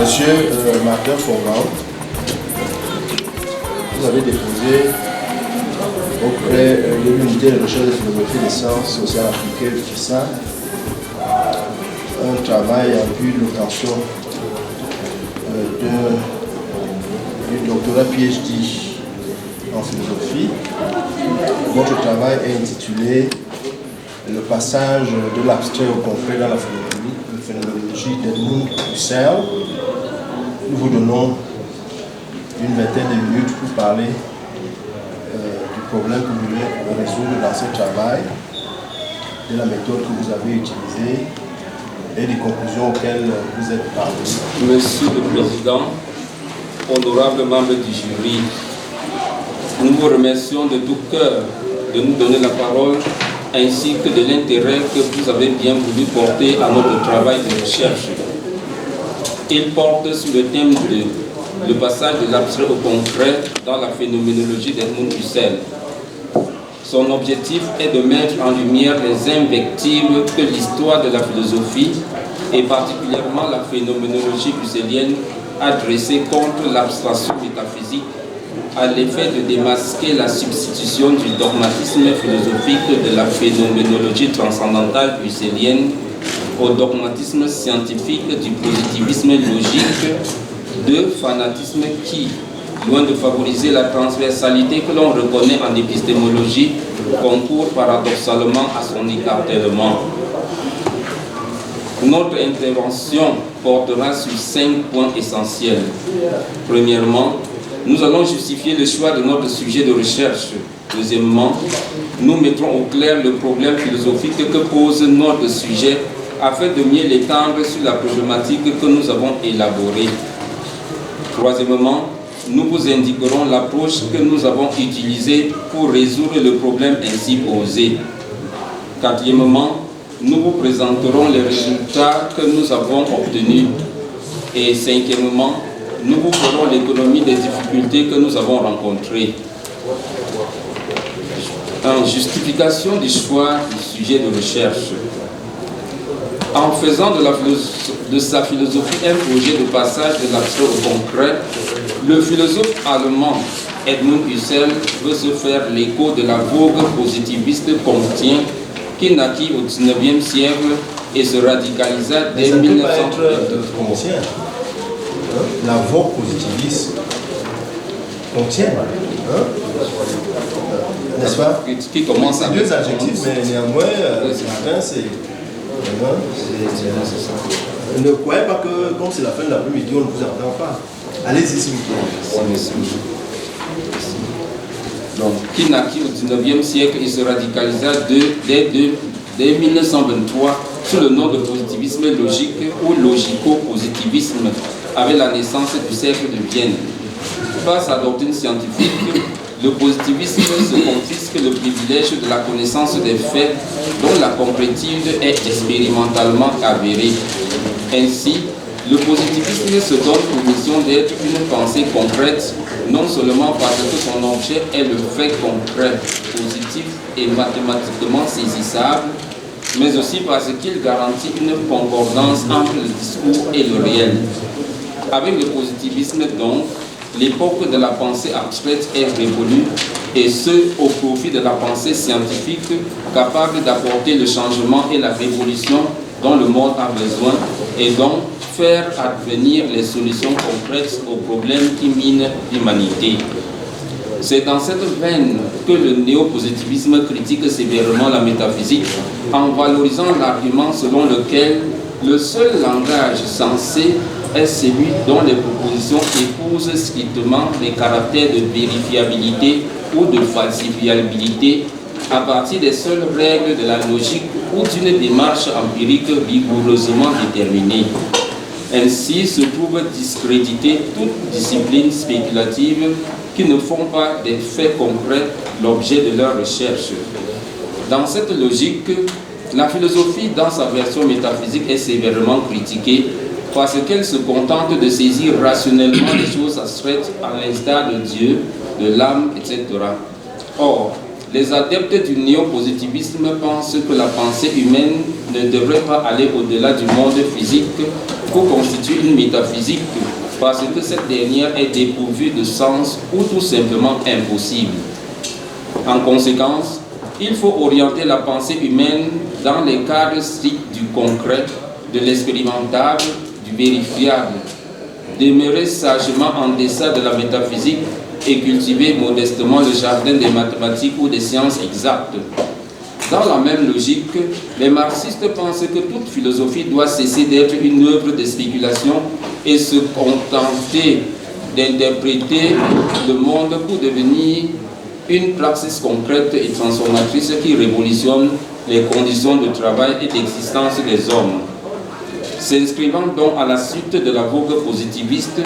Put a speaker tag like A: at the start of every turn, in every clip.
A: Monsieur Martin Fourvan, vous avez déposé auprès de l'unité de recherche de philosophie des sciences sociales appliquées du FISA un travail en vue de l'obtention du doctorat PhD en philosophie. Votre travail est intitulé le passage de l'abstrait au concret dans la phénoménologie d'Edmund Husserl. Nous vous donnons une vingtaine de minutes pour parler du problème que vous voulez résoudre dans ce travail, de la méthode que vous avez utilisée et des conclusions auxquelles vous êtes parvenus.
B: Monsieur le Président, honorable membre du jury, nous vous remercions de tout cœur de nous donner la parole ainsi que de l'intérêt que vous avez bien voulu porter à notre travail de recherche. Il porte sur le thème de le passage de l'abstrait au concret dans la phénoménologie d'Edmund Husserl. Son objectif est de mettre en lumière les invectives que l'histoire de la philosophie, et particulièrement la phénoménologie husserlienne, a dressées contre l'abstraction métaphysique à l'effet de démasquer la substitution du dogmatisme philosophique de la phénoménologie transcendantale husserlienne au dogmatisme scientifique du positivisme logique, de fanatisme qui, loin de favoriser la transversalité que l'on reconnaît en épistémologie, concourt paradoxalement à son écartèlement. Notre intervention portera sur 5 points essentiels. Premièrement, nous allons justifier le choix de notre sujet de recherche. Deuxièmement, nous mettrons au clair le problème philosophique que pose notre sujet afin de mieux l'étendre sur la problématique que nous avons élaborée. Troisièmement, nous vous indiquerons l'approche que nous avons utilisée pour résoudre le problème ainsi posé. Quatrièmement, nous vous présenterons les résultats que nous avons obtenus. Et cinquièmement, nous vous ferons l'économie des difficultés que nous avons rencontrées. En justification du choix du sujet de recherche. En faisant de sa philosophie un projet de passage de l'abstrait au concret, le philosophe allemand Edmund Husserl veut se faire l'écho de la vogue positiviste comtienne qui naquit au XIXe siècle et se radicalisa dès 1900.
A: La vogue positiviste comtienne, n'est-ce pas?
B: Qui commence à
A: deux adjectifs, mais néanmoins, ce matin, c'est. Ne croyez pas que, comme c'est la fin de l'après-midi, on ne vous entend pas. Allez-y, s'il vous plaît.
B: Donc, qui naquit au XIXe siècle et se radicalisa dès 1923 sous le nom de positivisme logique ou logico-positivisme, avec la naissance du cercle de Vienne. Face à la doctrine scientifique, le positivisme se confisque le privilège de la connaissance des faits dont la complétude est expérimentalement avérée. Ainsi, le positivisme se donne pour mission d'être une pensée concrète, non seulement parce que son objet est le fait concret, positif et mathématiquement saisissable, mais aussi parce qu'il garantit une concordance entre le discours et le réel. Avec le positivisme donc, l'époque de la pensée abstraite est révolue, et ce, au profit de la pensée scientifique, capable d'apporter le changement et la révolution dont le monde a besoin, et donc faire advenir les solutions concrètes aux problèmes qui minent l'humanité. C'est dans cette veine que le néopositivisme critique sévèrement la métaphysique, en valorisant l'argument selon lequel le seul langage sensé est celui dont les propositions épousent strictement les caractères de vérifiabilité ou de falsifiabilité à partir des seules règles de la logique ou d'une démarche empirique rigoureusement déterminée. Ainsi se trouve discréditée toute discipline spéculative qui ne font pas des faits concrets l'objet de leur recherche. Dans cette logique, la philosophie, dans sa version métaphysique, est sévèrement critiquée parce qu'elle se contente de saisir rationnellement les choses abstraites à l'instar de Dieu, de l'âme, etc. Or, les adeptes du néopositivisme pensent que la pensée humaine ne devrait pas aller au-delà du monde physique pour constituer une métaphysique, parce que cette dernière est dépourvue de sens ou tout simplement impossible. En conséquence, il faut orienter la pensée humaine dans les cadres stricts du concret, de l'expérimentable, du vérifiable, demeurer sagement en deçà de la métaphysique et cultiver modestement le jardin des mathématiques ou des sciences exactes. Dans la même logique, les marxistes pensent que toute philosophie doit cesser d'être une œuvre de spéculation et se contenter d'interpréter le monde pour devenir une praxis concrète et transformatrice qui révolutionne les conditions de travail et d'existence des hommes. S'inscrivant donc à la suite de la vogue positiviste,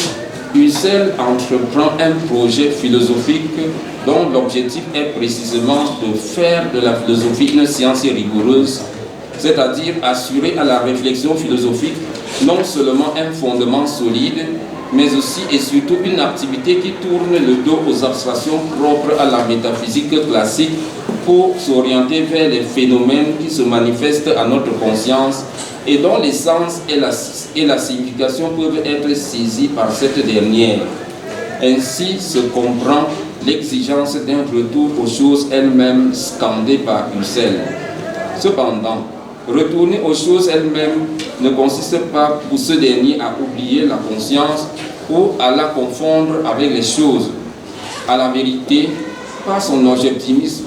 B: Husserl entreprend un projet philosophique dont l'objectif est précisément de faire de la philosophie une science rigoureuse, c'est-à-dire assurer à la réflexion philosophique non seulement un fondement solide, mais aussi et surtout une activité qui tourne le dos aux abstractions propres à la métaphysique classique pour s'orienter vers les phénomènes qui se manifestent à notre conscience et dont l'essence et la signification peuvent être saisis par cette dernière. Ainsi se comprend l'exigence d'un retour aux choses elles-mêmes scandées par Husserl. Cependant, retourner aux choses elles-mêmes ne consiste pas pour ce dernier à oublier la conscience ou à la confondre avec les choses. À la vérité, par son objectivisme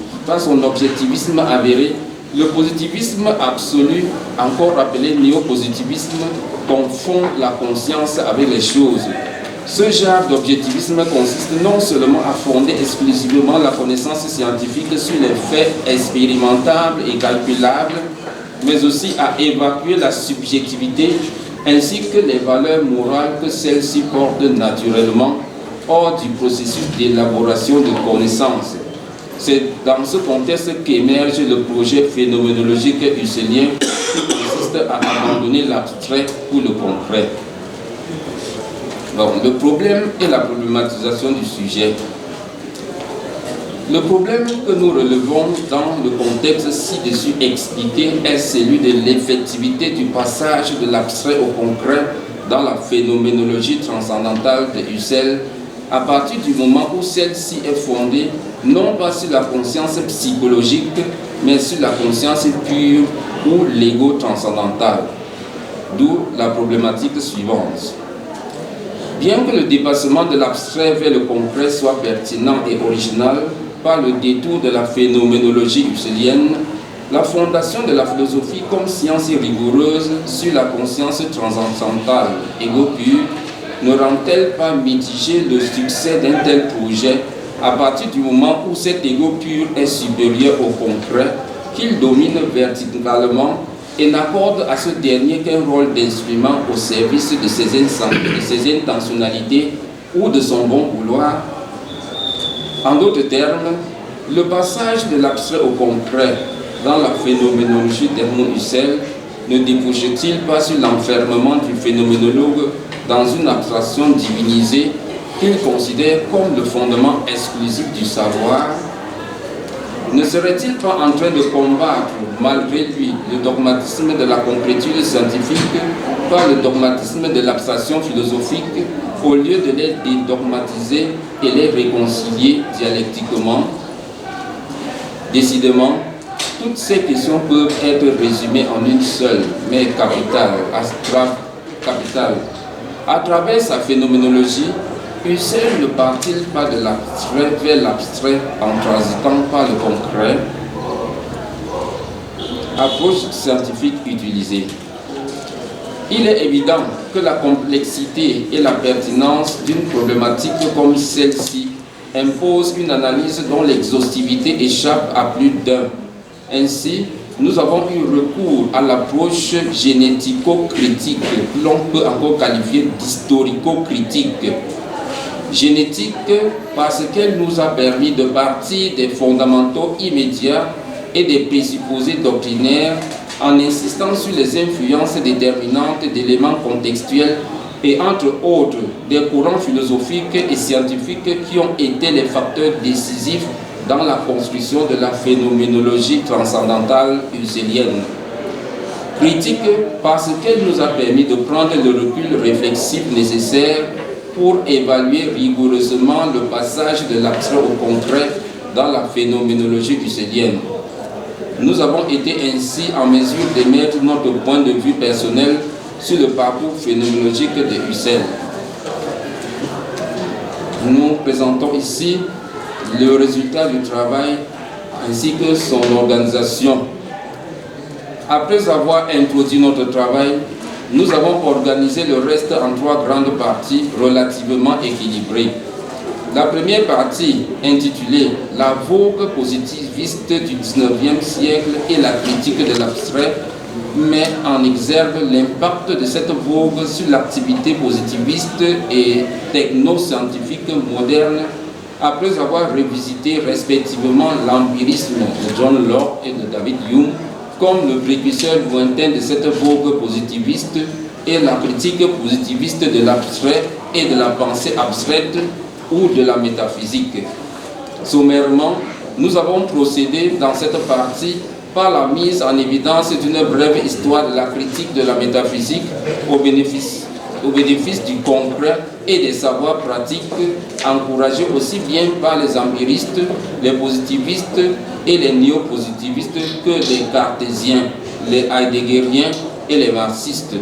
B: avéré, le positivisme absolu, encore appelé néopositivisme, confond la conscience avec les choses. Ce genre d'objectivisme consiste non seulement à fonder exclusivement la connaissance scientifique sur les faits expérimentables et calculables, mais aussi à évacuer la subjectivité ainsi que les valeurs morales que celle-ci porte naturellement hors du processus d'élaboration de connaissances. C'est dans ce contexte qu'émerge le projet phénoménologique husserlien qui consiste à abandonner l'abstrait pour le concret. Donc, le problème et la problématisation du sujet. Le problème que nous relevons dans le contexte ci-dessus expliqué est celui de l'effectivité du passage de l'abstrait au concret dans la phénoménologie transcendantale de Husserl à partir du moment où celle-ci est fondée non pas sur la conscience psychologique mais sur la conscience pure ou l'ego transcendantal. D'où la problématique suivante. Bien que le dépassement de l'abstrait vers le concret soit pertinent et original, par le détour de la phénoménologie husserlienne, la fondation de la philosophie comme science rigoureuse sur la conscience transcendantale, ego pur, ne rend-elle pas mitiger le succès d'un tel projet à partir du moment où cet ego pur est supérieur au concret, qu'il domine verticalement et n'accorde à ce dernier qu'un rôle d'instrument au service de ses intentionnalités ou de son bon vouloir? En d'autres termes, le passage de l'abstrait au concret dans la phénoménologie d'Edmund Husserl ne débouche-t-il pas sur l'enfermement du phénoménologue dans une abstraction divinisée qu'il considère comme le fondement exclusif du savoir? Ne serait-il pas en train de combattre, malgré lui, le dogmatisme de la concrétude scientifique par le dogmatisme de l'abstraction philosophique au lieu de les dédogmatiser et les réconcilier dialectiquement? Décidément, toutes ces questions peuvent être résumées en une seule, mais capitale. À travers sa phénoménologie, Husserl ne part-il pas de l'abstrait vers l'abstrait en transitant par le concret? Approche scientifique utilisée. Il est évident que la complexité et la pertinence d'une problématique comme celle-ci imposent une analyse dont l'exhaustivité échappe à plus d'un. Ainsi, nous avons eu recours à l'approche génético-critique, que l'on peut encore qualifier d'historico-critique. Génétique parce qu'elle nous a permis de partir des fondamentaux immédiats et des présupposés doctrinaires en insistant sur les influences déterminantes d'éléments contextuels et entre autres des courants philosophiques et scientifiques qui ont été les facteurs décisifs dans la construction de la phénoménologie transcendantale husserlienne. Critique parce qu'elle nous a permis de prendre le recul réflexif nécessaire pour évaluer rigoureusement le passage de l'abstrait au concret dans la phénoménologie husserlienne. Nous avons été ainsi en mesure d'émettre notre point de vue personnel sur le parcours phénoménologique de Husserl. Nous présentons ici le résultat du travail ainsi que son organisation. Après avoir introduit notre travail, nous avons organisé le reste en 3 grandes parties relativement équilibrées. La première partie, intitulée « La vogue positiviste du XIXe siècle et la critique de l'abstrait », met en exergue l'impact de cette vogue sur l'activité positiviste et technoscientifique moderne, après avoir revisité respectivement l'empirisme de John Locke et de David Hume comme le précurseur lointain de cette vogue positiviste et la critique positiviste de l'abstrait et de la pensée abstraite ou de la métaphysique. Sommairement, nous avons procédé dans cette partie par la mise en évidence d'une brève histoire de la critique de la métaphysique au bénéfice du concret et des savoirs pratiques, encouragés aussi bien par les empiristes, les positivistes et les néopositivistes que les cartésiens, les heideggeriens et les marxistes.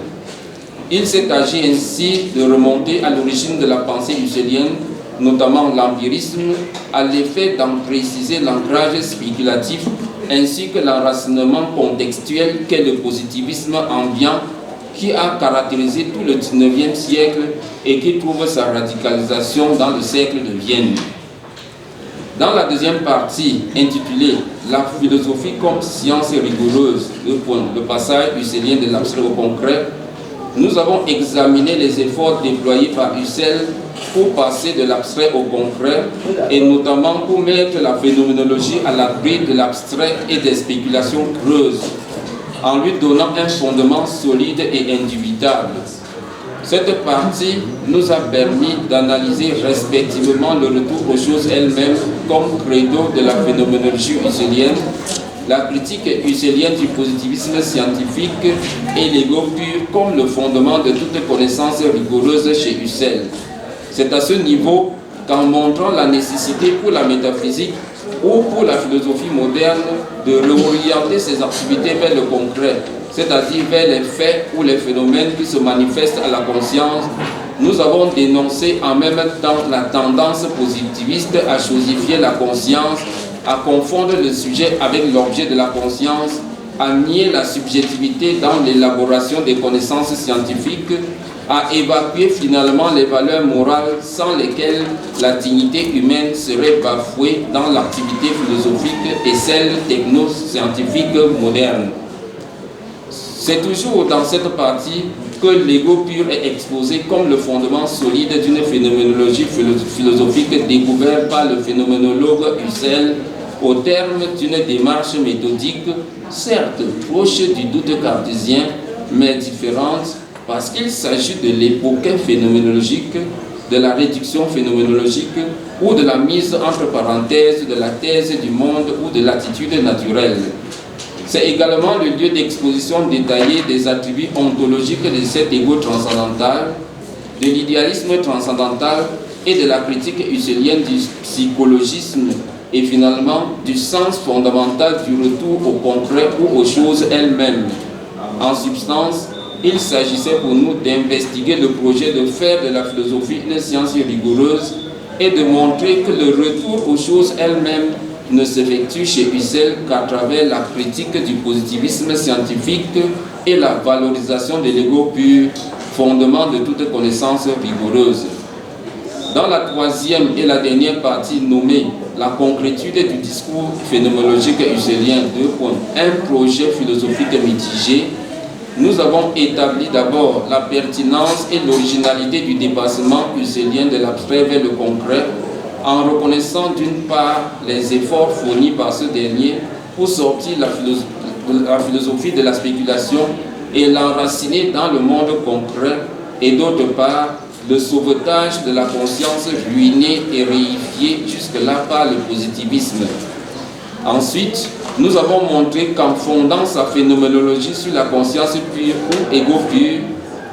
B: Il s'est agi ainsi de remonter à l'origine de la pensée husserlienne, notamment l'empirisme, à l'effet d'en préciser l'ancrage spéculatif ainsi que l'enracinement contextuel qu'est le positivisme ambiant qui a caractérisé tout le XIXe siècle et qui trouve sa radicalisation dans le siècle de Vienne. Dans la deuxième partie, intitulée « La philosophie comme science rigoureuse », le passage husserlien de l'abstrait au concret, nous avons examiné les efforts déployés par Husserl pour passer de l'abstrait au concret et notamment pour mettre la phénoménologie à l'abri de l'abstrait et des spéculations creuses, en lui donnant un fondement solide et indubitable. Cette partie nous a permis d'analyser respectivement le retour aux choses elles-mêmes comme credo de la phénoménologie husserlienne, la critique husserlienne du positivisme scientifique et l'ego pur comme le fondement de toute connaissance rigoureuse chez Husserl. C'est à ce niveau qu'en montrant la nécessité pour la métaphysique ou pour la philosophie moderne de réorienter ses activités vers le concret, c'est-à-dire vers les faits ou les phénomènes qui se manifestent à la conscience, nous avons dénoncé en même temps la tendance positiviste à chosifier la conscience, à confondre le sujet avec l'objet de la conscience, à nier la subjectivité dans l'élaboration des connaissances scientifiques, à évacuer finalement les valeurs morales sans lesquelles la dignité humaine serait bafouée dans l'activité philosophique et celle techno-scientifique moderne. C'est toujours dans cette partie que l'ego pur est exposé comme le fondement solide d'une phénoménologie philosophique découverte par le phénoménologue Husserl au terme d'une démarche méthodique, certes proche du doute cartésien, mais différente parce qu'il s'agit de l'époque phénoménologique, de la réduction phénoménologique ou de la mise entre parenthèses de la thèse du monde ou de l'attitude naturelle. C'est également le lieu d'exposition détaillée des attributs ontologiques de cet ego transcendantal, de l'idéalisme transcendantal et de la critique husserlienne du psychologisme et finalement du sens fondamental du retour au concret ou aux choses elles-mêmes. En substance, il s'agissait pour nous d'investiguer le projet de faire de la philosophie une science rigoureuse et de montrer que le retour aux choses elles-mêmes ne s'effectue chez Husserl qu'à travers la critique du positivisme scientifique et la valorisation de l'ego pur, fondement de toute connaissance rigoureuse. Dans la troisième et la dernière partie nommée « La concrétude du discours phénoménologique husserlien », un projet philosophique mitigé, nous avons établi d'abord la pertinence et l'originalité du dépassement husserlien de l'abstrait vers le concret, en reconnaissant d'une part les efforts fournis par ce dernier pour sortir la philosophie de la spéculation et l'enraciner dans le monde concret, et d'autre part le sauvetage de la conscience ruinée et réifiée jusque-là par le positivisme. Ensuite, nous avons montré qu'en fondant sa phénoménologie sur la conscience pure ou égo pur,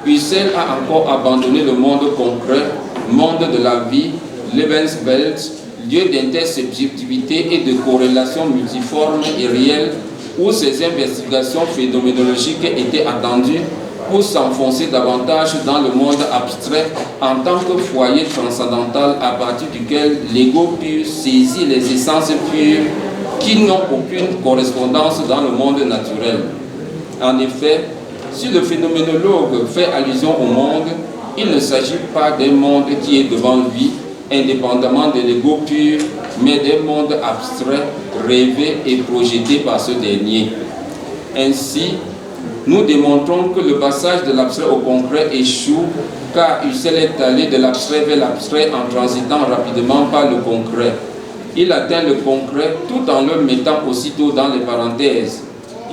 B: Husserl a encore abandonné le monde concret, monde de la vie, Lebenswelt, lieu d'intersubjectivité et de corrélation multiforme et réelle, où ses investigations phénoménologiques étaient attendues pour s'enfoncer davantage dans le monde abstrait en tant que foyer transcendantal à partir duquel l'ego pur saisit les essences pures qui n'ont aucune correspondance dans le monde naturel. En effet, si le phénoménologue fait allusion au monde, il ne s'agit pas d'un monde qui est devant lui, indépendamment de l'ego pur, mais d'un monde abstrait, rêvé et projeté par ce dernier. Ainsi, nous démontrons que le passage de l'abstrait au concret échoue, car Husserl est allé de l'abstrait vers l'abstrait en transitant rapidement par le concret. Il atteint le concret tout en le mettant aussitôt dans les parenthèses.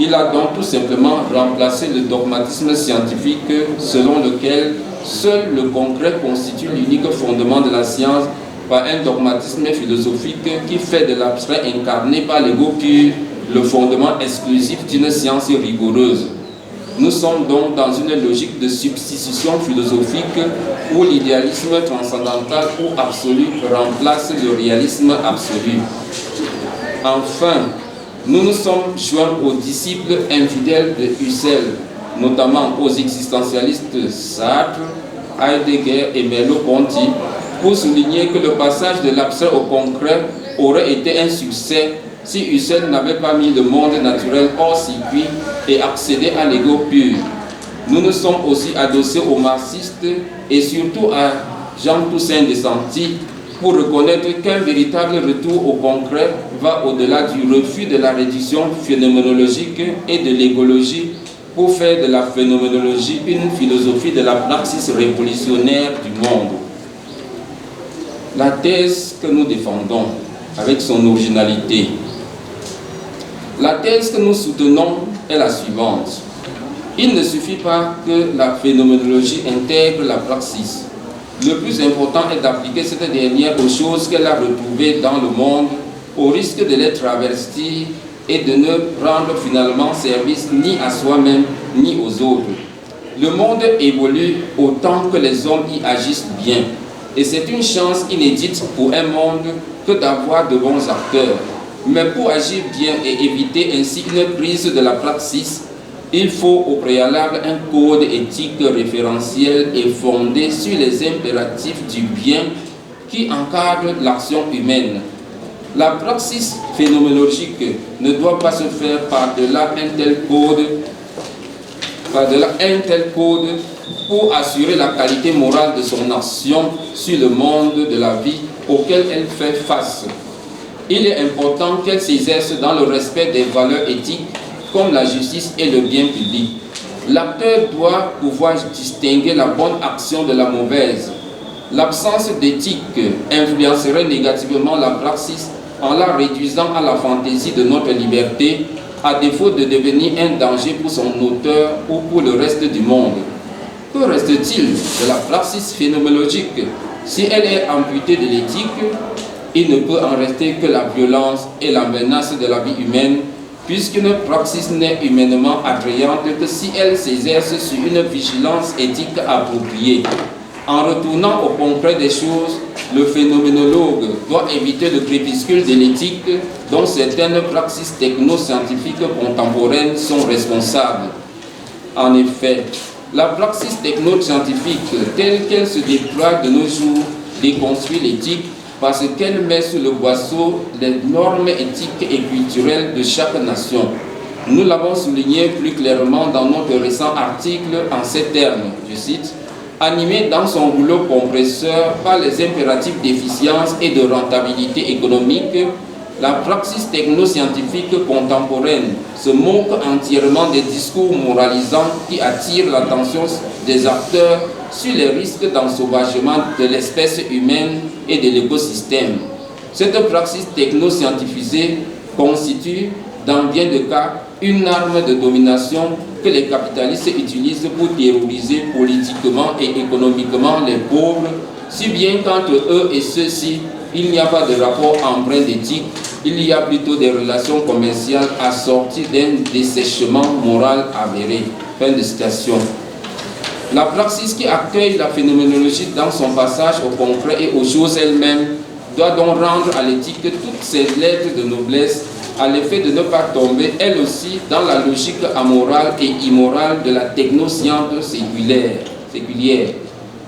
B: Il a donc tout simplement remplacé le dogmatisme scientifique selon lequel seul le concret constitue l'unique fondement de la science par un dogmatisme philosophique qui fait de l'abstrait incarné par l'ego pur le fondement exclusif d'une science rigoureuse. Nous sommes donc dans une logique de substitution philosophique où l'idéalisme transcendantal ou absolu remplace le réalisme absolu. Enfin, nous nous sommes joints aux disciples infidèles de Husserl, notamment aux existentialistes Sartre, Heidegger et Merleau-Ponty, pour souligner que le passage de l'abstrait au concret aurait été un succès si Husserl n'avait pas mis le monde naturel hors circuit et accédé à l'ego pur. Nous nous sommes aussi adossés aux marxistes et surtout à Jean Toussaint Desanti pour reconnaître qu'un véritable retour au concret va au-delà du refus de la réduction phénoménologique et de l'égologie pour faire de la phénoménologie une philosophie de la praxis révolutionnaire du monde. La thèse que nous défendons avec son originalité. La thèse que nous soutenons est la suivante. Il ne suffit pas que la phénoménologie intègre la praxis. Le plus important est d'appliquer cette dernière aux choses qu'elle a retrouvées dans le monde, au risque de les travestir et de ne rendre finalement service ni à soi-même ni aux autres. Le monde évolue autant que les hommes y agissent bien. Et c'est une chance inédite pour un monde que d'avoir de bons acteurs. Mais pour agir bien et éviter ainsi une crise de la praxis, il faut au préalable un code éthique référentiel et fondé sur les impératifs du bien qui encadrent l'action humaine. La praxis phénoménologique ne doit pas se faire par-delà un tel code pour assurer la qualité morale de son action sur le monde de la vie auquel elle fait face. Il est important qu'elle s'exerce dans le respect des valeurs éthiques comme la justice et le bien public. L'acteur doit pouvoir distinguer la bonne action de la mauvaise. L'absence d'éthique influencerait négativement la praxis en la réduisant à la fantaisie de notre liberté, à défaut de devenir un danger pour son auteur ou pour le reste du monde. Que reste-t-il de la praxis phénoménologique? Si elle est amputée de l'éthique, il ne peut en rester que la violence et la menace de la vie humaine, puisqu'une praxis n'est humainement attrayante que si elle s'exerce sur une vigilance éthique appropriée. En retournant au concret des choses, le phénoménologue doit éviter le crépuscule de l'éthique dont certaines praxis technoscientifiques contemporaines sont responsables. En effet, la praxis technoscientifique telle qu'elle se déploie de nos jours déconstruit l'éthique parce qu'elle met sous le boisseau les normes éthiques et culturelles de chaque nation. Nous l'avons souligné plus clairement dans notre récent article en ces termes, je cite, « Animé dans son rouleau compresseur par les impératifs d'efficience et de rentabilité économique, la praxis technoscientifique contemporaine se moque entièrement des discours moralisants qui attirent l'attention des acteurs sur les risques d'ensauvagement de l'espèce humaine et de l'écosystème. Cette praxis technoscientifisée constitue, dans bien de cas, une arme de domination que les capitalistes utilisent pour terroriser politiquement et économiquement les pauvres, si bien qu'entre eux et ceux-ci, il n'y a pas de rapport empreint d'éthique, il y a plutôt des relations commerciales assorties d'un dessèchement moral avéré. » Fin de citation. La praxis qui accueille la phénoménologie dans son passage au concret et aux choses elles-mêmes doit donc rendre à l'éthique toutes ses lettres de noblesse à l'effet de ne pas tomber, elle aussi, dans la logique amorale et immorale de la technoscience séculière.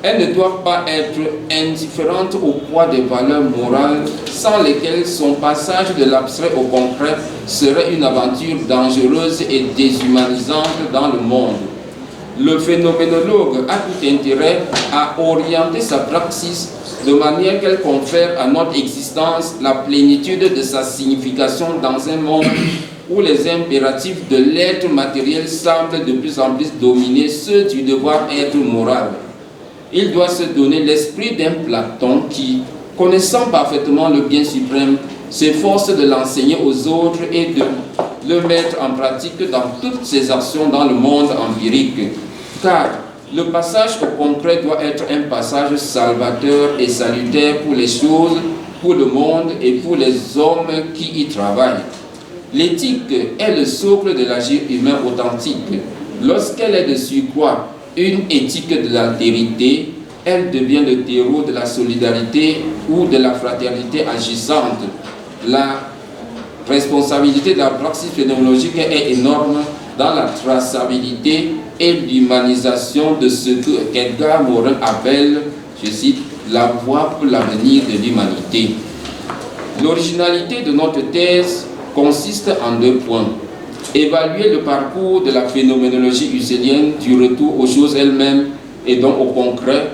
B: Elle ne doit pas être indifférente au poids des valeurs morales sans lesquelles son passage de l'abstrait au concret serait une aventure dangereuse et déshumanisante dans le monde. Le phénoménologue a tout intérêt à orienter sa praxis de manière qu'elle confère à notre existence la plénitude de sa signification dans un monde où les impératifs de l'être matériel semblent de plus en plus dominer ceux du devoir être moral. Il doit se donner l'esprit d'un Platon qui, connaissant parfaitement le bien suprême, s'efforce de l'enseigner aux autres et de le mettre en pratique dans toutes ses actions dans le monde empirique. Car le passage au concret doit être un passage salvateur et salutaire pour les choses, pour le monde et pour les hommes qui y travaillent. L'éthique est le socle de l'agir humain authentique. Lorsqu'elle est de surcroît une éthique de l'altérité, elle devient le terreau de la solidarité ou de la fraternité agissante. La responsabilité de la praxis phénoménologique est énorme dans la traçabilité et l'humanisation de ce qu'Edgar Morin appelle, je cite, la voie pour l'avenir de l'humanité. L'originalité de notre thèse consiste en 2 points. Évaluer le parcours de la phénoménologie husserlienne du retour aux choses elles-mêmes et donc au concret.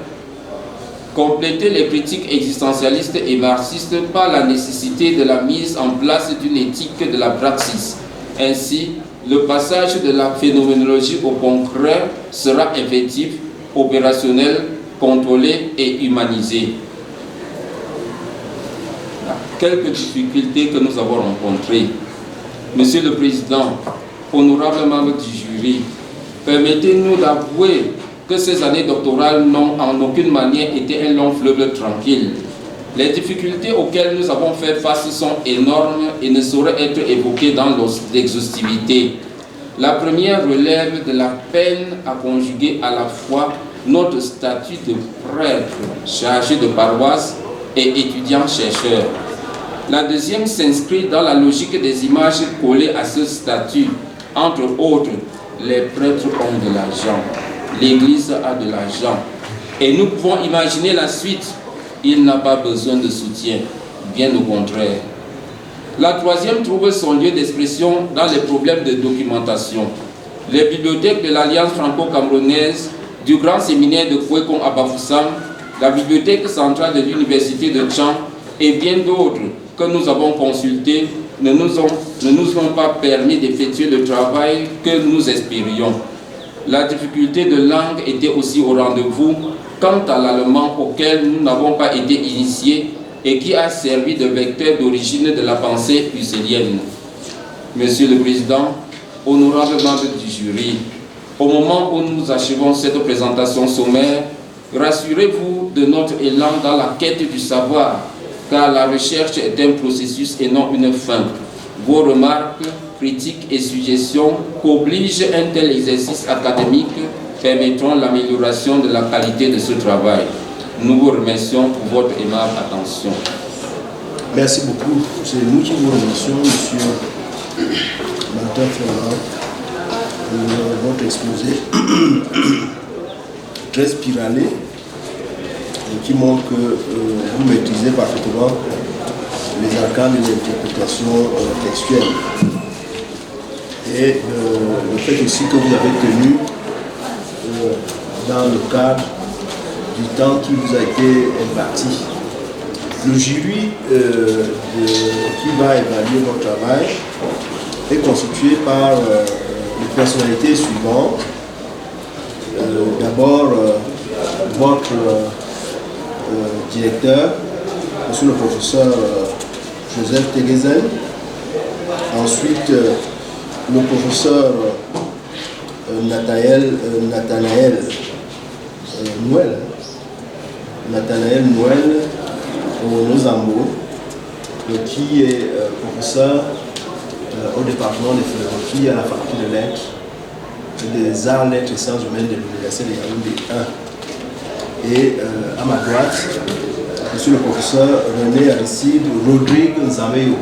B: Compléter les critiques existentialistes et marxistes par la nécessité de la mise en place d'une éthique de la praxis. Ainsi, le passage de la phénoménologie au concret sera effectif, opérationnel, contrôlé et humanisé. Quelques difficultés que nous avons rencontrées. Monsieur le Président, honorable membre du jury, permettez-nous d'avouer que ces années doctorales n'ont en aucune manière été un long fleuve tranquille. Les difficultés auxquelles nous avons fait face sont énormes et ne sauraient être évoquées dans l'exhaustivité. La première relève de la peine à conjuguer à la fois notre statut de prêtre chargé de paroisse et étudiant-chercheur. La deuxième s'inscrit dans la logique des images collées à ce statut. Entre autres, les prêtres ont de l'argent, l'Église a de l'argent. Et nous pouvons imaginer la suite. Il n'a pas besoin de soutien, bien au contraire. La troisième trouve son lieu d'expression dans les problèmes de documentation. Les bibliothèques de l'Alliance franco-camerounaise, du grand séminaire de Kouékon à Bafoussam, la bibliothèque centrale de l'université de Tchang et bien d'autres que nous avons consultés ne nous ont pas permis d'effectuer le travail que nous espérions. La difficulté de langue était aussi au rendez-vous quant à l'allemand auquel nous n'avons pas été initiés et qui a servi de vecteur d'origine de la pensée husserlienne. Monsieur le Président, honorable membre du jury, au moment où nous achevons cette présentation sommaire, rassurez-vous de notre élan dans la quête du savoir, car la recherche est un processus et non une fin. Vos remarques, critiques et suggestions qu'oblige un tel exercice académique permettront l'amélioration de la qualité de ce travail. Nous vous remercions pour votre aimable attention.
A: Merci beaucoup. C'est nous qui vous remercions, monsieur Martin Ferrand, pour votre exposé très spiralé et qui montre que vous maîtrisez parfaitement les arcanes de l'interprétation textuelle. Et le fait aussi que vous avez tenu dans le cadre du temps qui vous a été imparti. Le jury qui va évaluer votre travail est constitué par les personnalités suivantes. D'abord, votre directeur, monsieur le professeur Joseph Tegezen. Ensuite, le professeur Nathanaël Noël Nozambo, qui est professeur au département de philosophie à la faculté de lettres et des arts, lettres et sciences humaines de l'université de Yaoundé 1. Et à ma droite, monsieur le professeur René Aristide Rodrigue Nzameyo,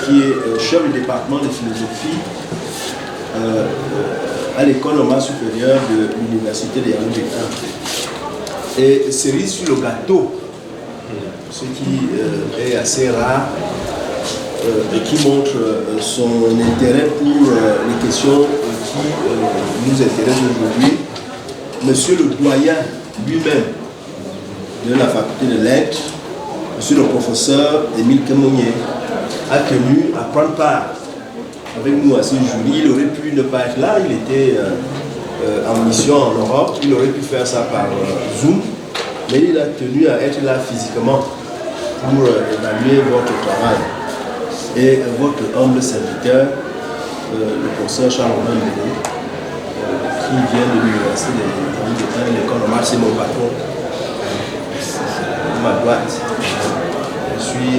A: qui est chef du département de philosophie à l'école normale supérieure de l'université de Yaoundé 1. Et cerise sur le gâteau, ce qui est assez rare et qui montre son intérêt pour les questions qui nous intéressent aujourd'hui. Monsieur le doyen lui-même de la faculté de lettres, monsieur le professeur Émile Kemounié, a tenu à prendre part avec nous à ce jury. Il aurait pu ne pas être là, il était en mission en Europe, il aurait pu faire ça par Zoom, mais il a tenu à être là physiquement pour évaluer votre travail. Et votre humble serviteur, le professeur Charles-Romain Béné, qui vient de l'université de l'école normale, c'est mon patron, ma droite. Je suis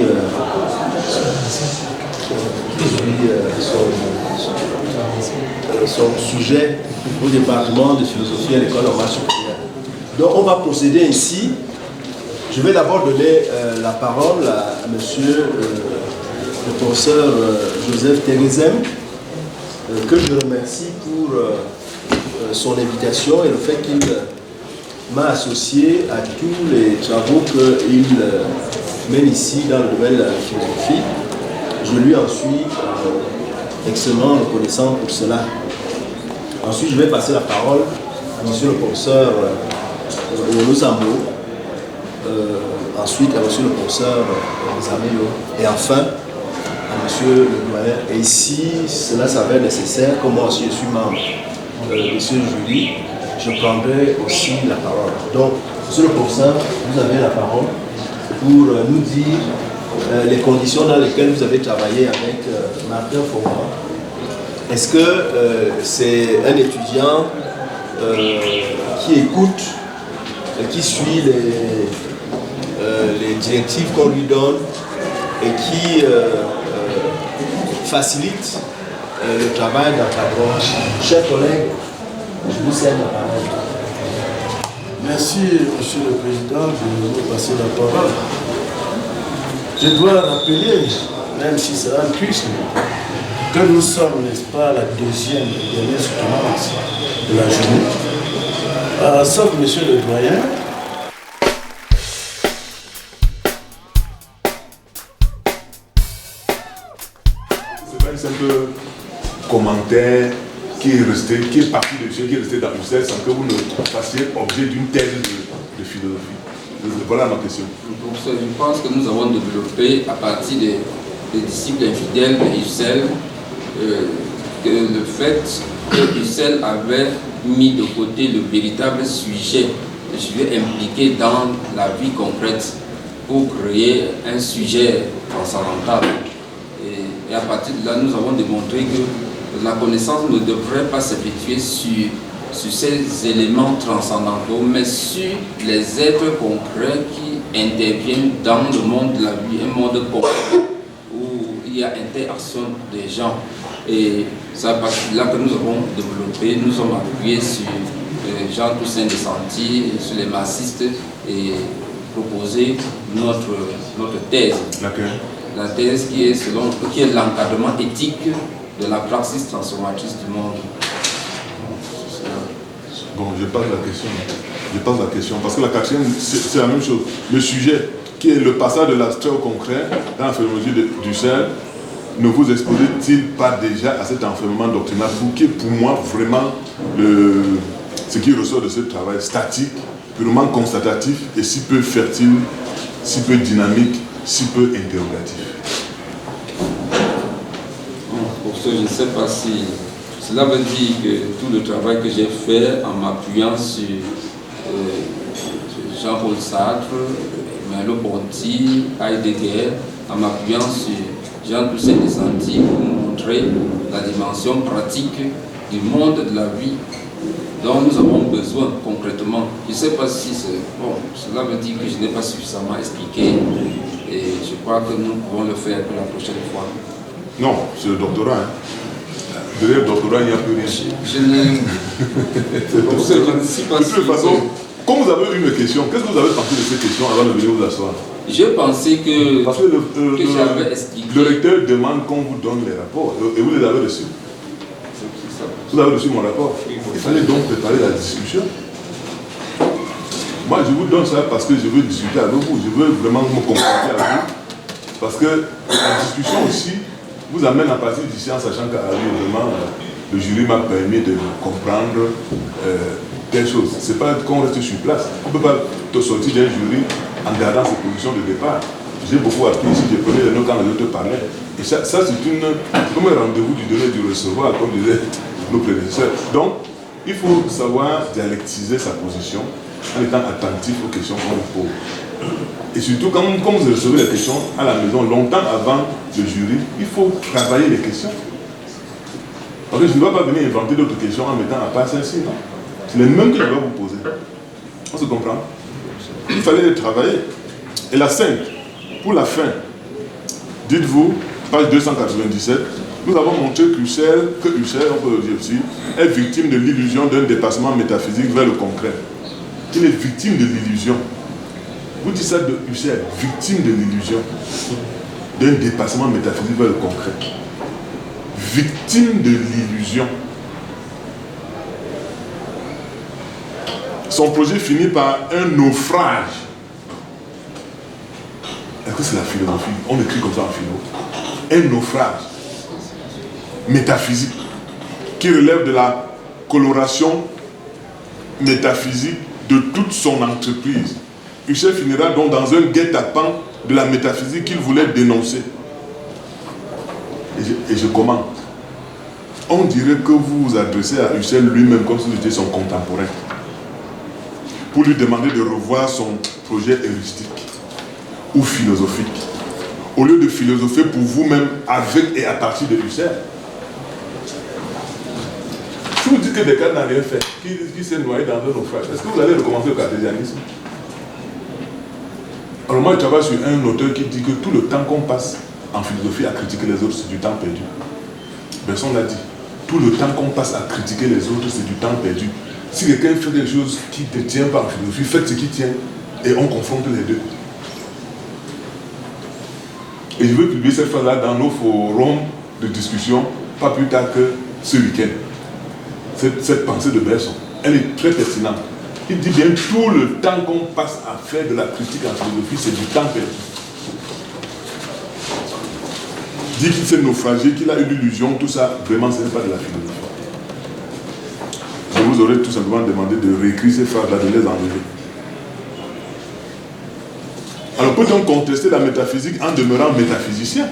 A: son sujet au département de philosophie à l'école normale supérieure. Donc on va procéder ainsi. Je vais d'abord donner la parole à monsieur le professeur Joseph Thérézem, que je remercie pour son invitation et le fait qu'il m'a associé à tous les travaux qu'il mène ici dans le domaine de la philosophie. Je lui en suis extrêmement reconnaissant pour cela. Ensuite, je vais passer la parole à monsieur le professeur Olo Zambo, ensuite à monsieur le professeur Zameyo, et enfin à monsieur le doyen. Et si cela s'avère nécessaire, comme moi aussi je suis membre de ce jury, je prendrai aussi la parole. Donc, monsieur le professeur, vous avez la parole pour nous dire les conditions dans lesquelles vous avez travaillé avec Martin Foma. Est-ce que c'est un étudiant qui écoute, qui suit les directives qu'on lui donne et qui facilite le travail d'encadrement? Chers collègues, je vous cède la parole.
C: Merci, monsieur le président, de vous passer la parole. Je dois rappeler, même si c'est un puisque, que nous sommes, n'est-ce pas, la deuxième et dernière soutenance de la journée. Sauf monsieur le doyen.
D: C'est un simple commentaire qui est parti de ceux qui est resté dans Bruxelles sans que vous ne fassiez objet d'une thèse de philosophie. Voilà ma question.
B: Je pense que nous avons développé à partir des disciples infidèles de Husserl que le fait que Husserl avait mis de côté le véritable sujet impliqué dans la vie concrète pour créer un sujet transcendantal. Et à partir de là, nous avons démontré que la connaissance ne devrait pas s'effectuer sur ces éléments transcendantaux, mais sur les êtres concrets qui interviennent dans le monde de la vie, un monde concret où il y a interaction des gens. Et c'est à partir de là que nous avons développé, nous sommes appuyés sur Jean Toussaint de Santi, sur les marxistes, et proposé notre thèse. La thèse qui est l'encadrement éthique de la praxis transformatrice du monde.
D: Bon, je pose la question, parce que la quatrième, c'est la même chose. Le sujet, qui est le passage de l'abstrait au concret, dans la phénoménologie d'Husserl, ne vous exposez-t-il pas déjà à cet enfermement doctrinal qui est pour moi vraiment ce qui ressort de ce travail statique, purement constatatif et si peu fertile, si peu dynamique, si peu interrogatif?
B: Pour ce, je ne sais pas si cela veut dire que tout le travail que j'ai fait en m'appuyant sur Jean-Paul Sartre, Merleau-Ponty, Heidegger, en m'appuyant sur Jean Toussaint de Santi pour montrer la dimension pratique du monde de la vie dont nous avons besoin concrètement. Je ne sais pas si c'est... Bon, cela veut dire que je n'ai pas suffisamment expliqué et je crois que nous pouvons le faire pour la prochaine fois.
D: Non, c'est le doctorat. Hein. Derrière le doctorat, il n'y a plus rien.
B: Je ne sais pas.
D: De toute façon, comme vous avez une question, qu'est-ce que vous avez pensé de cette question avant de venir vous asseoir?
B: Je pensais que,
D: parce que
B: j'avais expliqué.
D: Le recteur demande qu'on vous donne les rapports et vous les avez reçus. Vous avez reçu mon rapport. Il fallait donc préparer la discussion. Moi, je vous donne ça parce que je veux discuter avec vous. Je veux vraiment me confronter avec vous. Parce que la discussion aussi vous amène à partir d'ici en sachant qu'arrivement, le jury m'a permis de comprendre telle chose. C'est pas qu'on reste sur place. On ne peut pas te sortir d'un jury en gardant ses positions de départ. J'ai beaucoup appris ici, je prenais les notes quand les autres parlaient. Et ça c'est comme un rendez-vous du donner et du recevoir, comme disaient nos prédécesseurs. Donc, il faut savoir dialectiser sa position en étant attentif aux questions qu'on vous pose. Et surtout, quand vous recevez les questions à la maison, longtemps avant le jury, il faut travailler les questions. Parce que je ne dois pas venir inventer d'autres questions en mettant à part celle-ci, non. C'est les mêmes que je dois vous poser. On se comprend? Il fallait les travailler. Et la 5, pour la fin, dites-vous, page 297, nous avons montré que Husserl, on peut le dire aussi, est victime de l'illusion d'un dépassement métaphysique vers le concret. Il est victime de l'illusion. Vous dites ça de Husserl, victime de l'illusion d'un dépassement métaphysique vers le concret. Victime de l'illusion. Son projet finit par un naufrage. Est-ce que c'est la philosophie? On écrit comme ça en philo. Un naufrage métaphysique qui relève de la coloration métaphysique de toute son entreprise. Husserl finira donc dans un guet-apens de la métaphysique qu'il voulait dénoncer. Et je commente. On dirait que vous vous adressez à Husserl lui-même comme si vous étiez son contemporain, pour lui demander de revoir son projet heuristique ou philosophique, au lieu de philosopher pour vous-même avec et à partir de Husserl. Si vous dites que Descartes n'a rien fait, qui s'est noyé dans un naufrage, est-ce que vous allez recommencer le cartésianisme? Alors moi je travaille sur un auteur qui dit que tout le temps qu'on passe en philosophie à critiquer les autres, c'est du temps perdu. Personne l'a dit. Tout le temps qu'on passe à critiquer les autres, c'est du temps perdu. Si quelqu'un fait quelque chose qui ne tient pas en philosophie, faites ce qui tient et on confronte les deux. Et je veux publier cette phrase-là dans nos forums de discussion, pas plus tard que ce week-end. Cette pensée de Bergson, elle est très pertinente. Il dit bien tout le temps qu'on passe à faire de la critique en philosophie, c'est du temps perdu. Dit qu'il s'est naufragé, qu'il a eu l'illusion, tout ça, vraiment ce n'est pas de la philosophie. Je vous aurais tout simplement demandé de réécrire ces phrases-là, de les enlever. Alors peut-on contester la métaphysique en demeurant métaphysicien?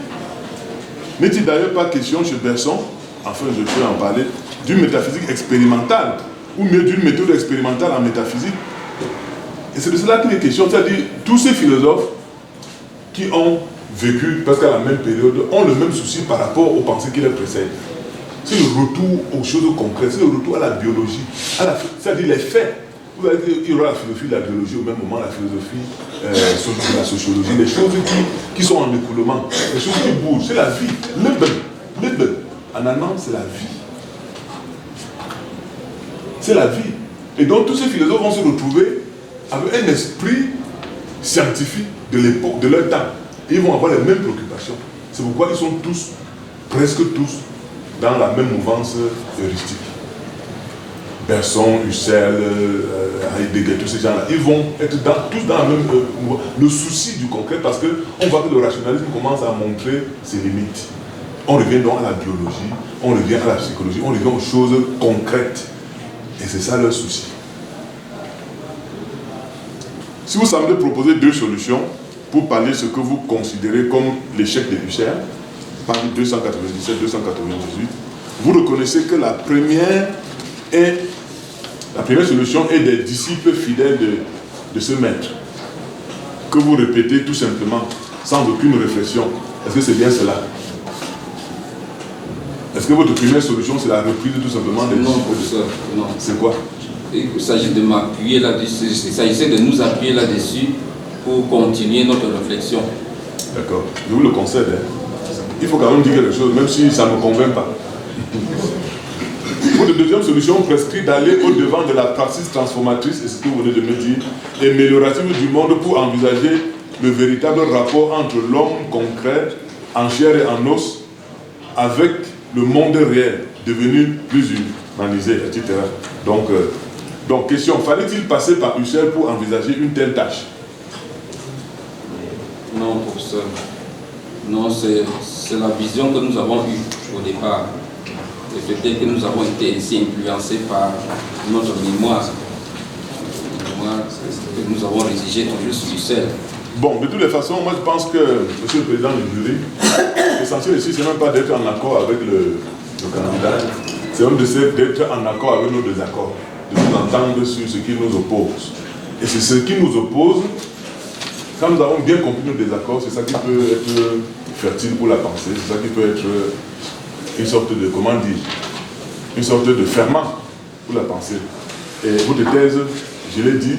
D: N'est-il d'ailleurs pas question chez Bergson, enfin je peux en parler, d'une métaphysique expérimentale, ou mieux d'une méthode expérimentale en métaphysique? Et c'est de cela qu'il est question, c'est-à-dire tous ces philosophes qui ont vécu presque à la même période ont le même souci par rapport aux pensées qui les précèdent. C'est le retour aux choses concrètes, c'est le retour à la biologie, c'est-à-dire les faits. Vous allez dire qu'il y aura la philosophie et la biologie au même moment, la philosophie, la sociologie, les choses qui sont en écoulement, les choses qui bougent, c'est la vie. Leben. En allemand, c'est la vie. C'est la vie. Et donc tous ces philosophes vont se retrouver avec un esprit scientifique de l'époque, de leur temps. Et ils vont avoir les mêmes préoccupations. C'est pourquoi ils sont tous, presque tous, dans la même mouvance heuristique. Bergson, Husserl, Heidegger, tous ces gens-là, ils vont être tous dans la même mouvance. Le souci du concret, parce qu'on voit que le rationalisme commence à montrer ses limites. On revient donc à la biologie, on revient à la psychologie, on revient aux choses concrètes. Et c'est ça leur souci. Si vous semblez proposer deux solutions pour pallier ce que vous considérez comme l'échec de Husserl, page 297-298, vous reconnaissez que la première solution est des disciples fidèles de ce maître, que vous répétez tout simplement, sans aucune réflexion. Est-ce que c'est bien cela? Est-ce que votre première solution, c'est la reprise tout simplement des disciples de ça?
B: Non.
D: C'est quoi?
B: Il s'agit de m'appuyer là-dessus, il s'agissait de nous appuyer là-dessus pour continuer notre réflexion.
D: D'accord, je vous le concède. Il faut quand même dire quelque chose, même si ça ne me convainc pas. Votre deuxième solution prescrit d'aller au-devant de la praxis transformatrice, et c'est ce que vous venez de me dire, et améliorative du monde pour envisager le véritable rapport entre l'homme concret, en chair et en os, avec le monde réel, devenu plus humanisé, etc. Donc, Donc, question, fallait-il passer par Husserl pour envisager une telle tâche?
B: Non, professeur. Non, c'est la vision que nous avons eue au départ. Et peut-être que nous avons été ainsi influencés par notre mémoire. Que nous avons rédigé toujours sur Husserl.
D: Bon, de toutes les façons, moi je pense que, monsieur le président du jury, l'essentiel ici, c'est même pas d'être en accord avec le candidat, c'est même d'être en accord avec nos désaccords, de nous entendre sur ce qui nous oppose. Et c'est ce qui nous oppose, quand nous avons bien compris nos désaccords, c'est ça qui peut être fertile pour la pensée, c'est ça qui peut être une sorte de, comment dire, une sorte de ferment pour la pensée. Et votre thèse, je l'ai dit,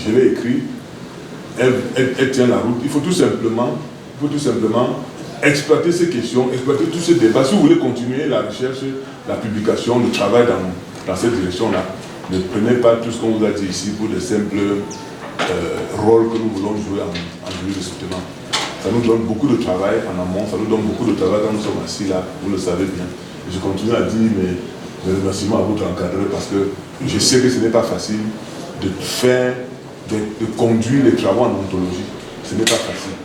D: je l'ai écrit, elle tient la route. Il faut tout simplement exploiter ces questions, exploiter tous ces débats. Si vous voulez continuer la recherche, la publication, le travail dans cette direction-là, ne prenez pas tout ce qu'on vous a dit ici pour de simples rôles que nous voulons jouer en jury de soutien. Ça nous donne beaucoup de travail en amont, ça nous donne beaucoup de travail quand nous sommes assis là, vous le savez bien. Et je continue à dire mes remerciements à votre encadreur parce que je sais que ce n'est pas facile de faire, de conduire les travaux en ontologie. Ce n'est pas facile.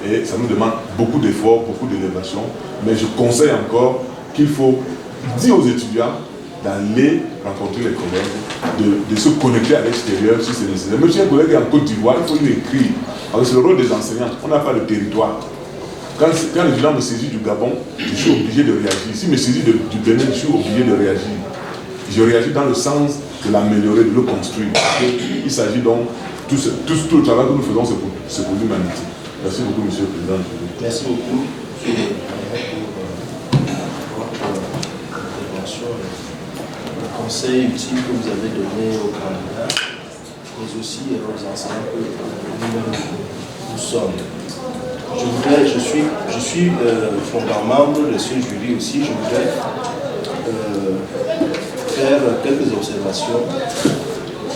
D: Et ça nous demande beaucoup d'efforts, beaucoup d'élévation. Mais je conseille encore qu'il faut dire aux étudiants d'aller rencontrer les collègues, de se connecter à l'extérieur si c'est nécessaire. Même si un collègue est en Côte d'Ivoire, il faut lui écrire. Parce que c'est le rôle des enseignants. On n'a pas de territoire. Quand l'étudiant me saisit du Gabon, je suis obligé de réagir. S'il me saisit du Bénin, je suis obligé de réagir. Je réagis dans le sens de l'améliorer, de le construire. Il s'agit donc, tout le travail que nous faisons, c'est pour l'humanité. Merci beaucoup, monsieur le président.
A: Merci beaucoup, monsieur le président, pour votre intervention et le conseil utile que vous avez donné aux candidats, mais aussi aux enseignants que nous sommes. Je suis fondant membre de ce jury aussi. Je voudrais faire quelques observations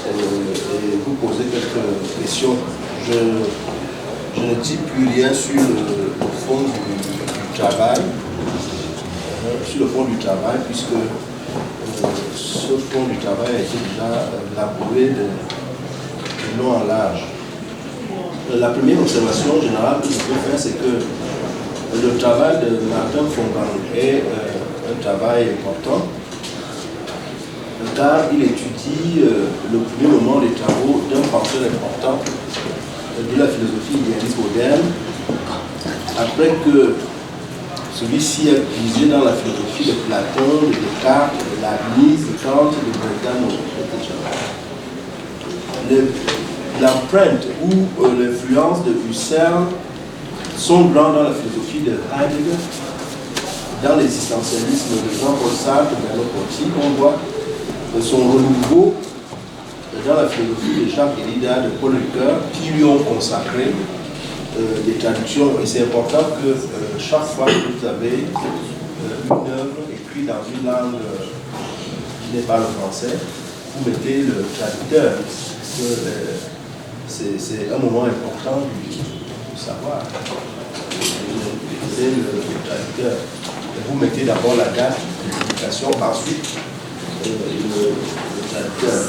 A: et vous poser quelques questions. Je ne dis plus rien sur le fond du travail, puisque ce fond du travail a été déjà élaboré de long en large. La première observation générale que je peux faire, c'est que le travail de Martin Fongan est un travail important, car il étudie le premier moment des travaux d'un penseur important de la philosophie idéaliste moderne, après que celui-ci a puisé dans la philosophie de Platon, de Descartes, de Leibniz, de Kant, de Brentano, etc. L'empreinte ou l'influence de Husserl sont grandes dans la philosophie de Heidegger, dans l'existentialisme de Jean-Paul Sartre, de Merleau-Ponty, on voit son renouveau dans la philosophie de Jacques Derrida, de Paul Ricoeur, qui lui ont consacré des traductions. Et c'est important que chaque fois que vous avez une œuvre écrite dans une langue qui n'est pas le français, vous mettez le traducteur. C'est un moment important du savoir. Vous mettez le traducteur. Et vous mettez d'abord la date de publication, ensuite le traducteur.